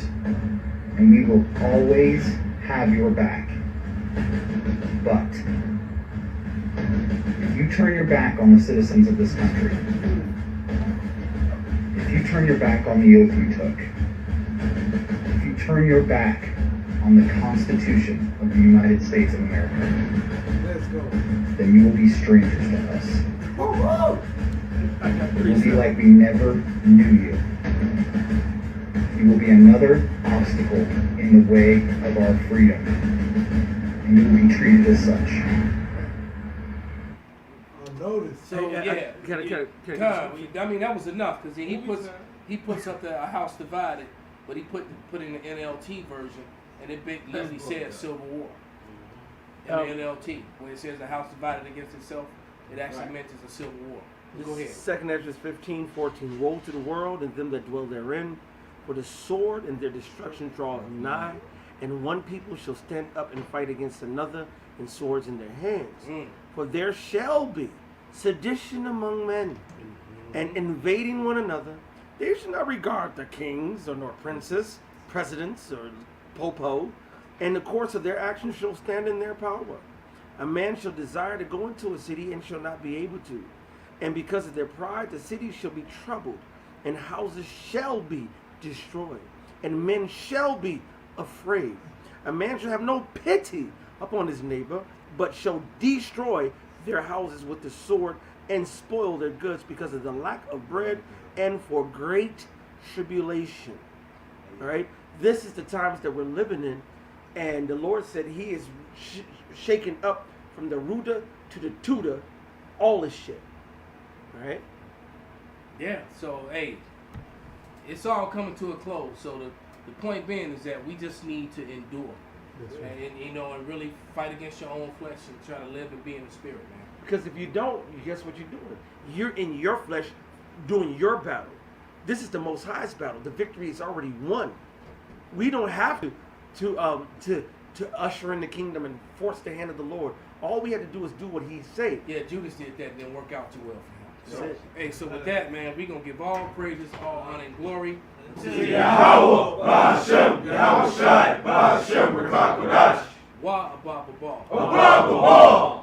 and we will always have your back. But if you turn your back on the citizens of this country, if you turn your back on the oath you took, if you turn your back on the Constitution of the United States of America, then you will be strangers to us. It will be like we never knew you. You will be another obstacle in the way of our freedom, and you will be treated as such. So yeah, I mean that was enough because he puts up a house divided. but he put in the NLT version, and it literally says civil war. In the NLT, when it says the house divided against itself, it actually mentions a civil war. Go ahead. 2 Ezra 15:14. Woe to the world and them that dwell therein, for the sword and their destruction draweth nigh, and one people shall stand up and fight against another, and swords in their hands. For there shall be sedition among men, and invading one another. They shall not regard the kings, or nor princes, presidents, or popo, and the course of their actions shall stand in their power. A man shall desire to go into a city and shall not be able to. And because of their pride, the city shall be troubled, and houses shall be destroyed, and men shall be afraid. A man shall have no pity upon his neighbor, but shall destroy their houses with the sword and spoil their goods because of the lack of bread and for great tribulation. All right? This is the times that we're living in, and the Lord said he is shaking up from the rooter to the tutor all this shit. All right? Yeah, so, hey, it's all coming to a close. So the point being is that we just need to endure. And you know, and really fight against your own flesh and try to live and be in the spirit, man. Because if you don't, guess what you're doing? You're in your flesh doing your battle. This is the Most High's battle. The victory is already won. We don't have to usher in the kingdom and force the hand of the Lord. All we had to do is do what he said. Yeah, Judas did that, didn't work out too well for him. So, hey, so with that, man, we're going to give all praises, all honor and glory to Yahweh, Ba'ashem, Yahweh Shai, Ba'ashem, Rakakwadash. Wa Abba Baba. Abba Baba.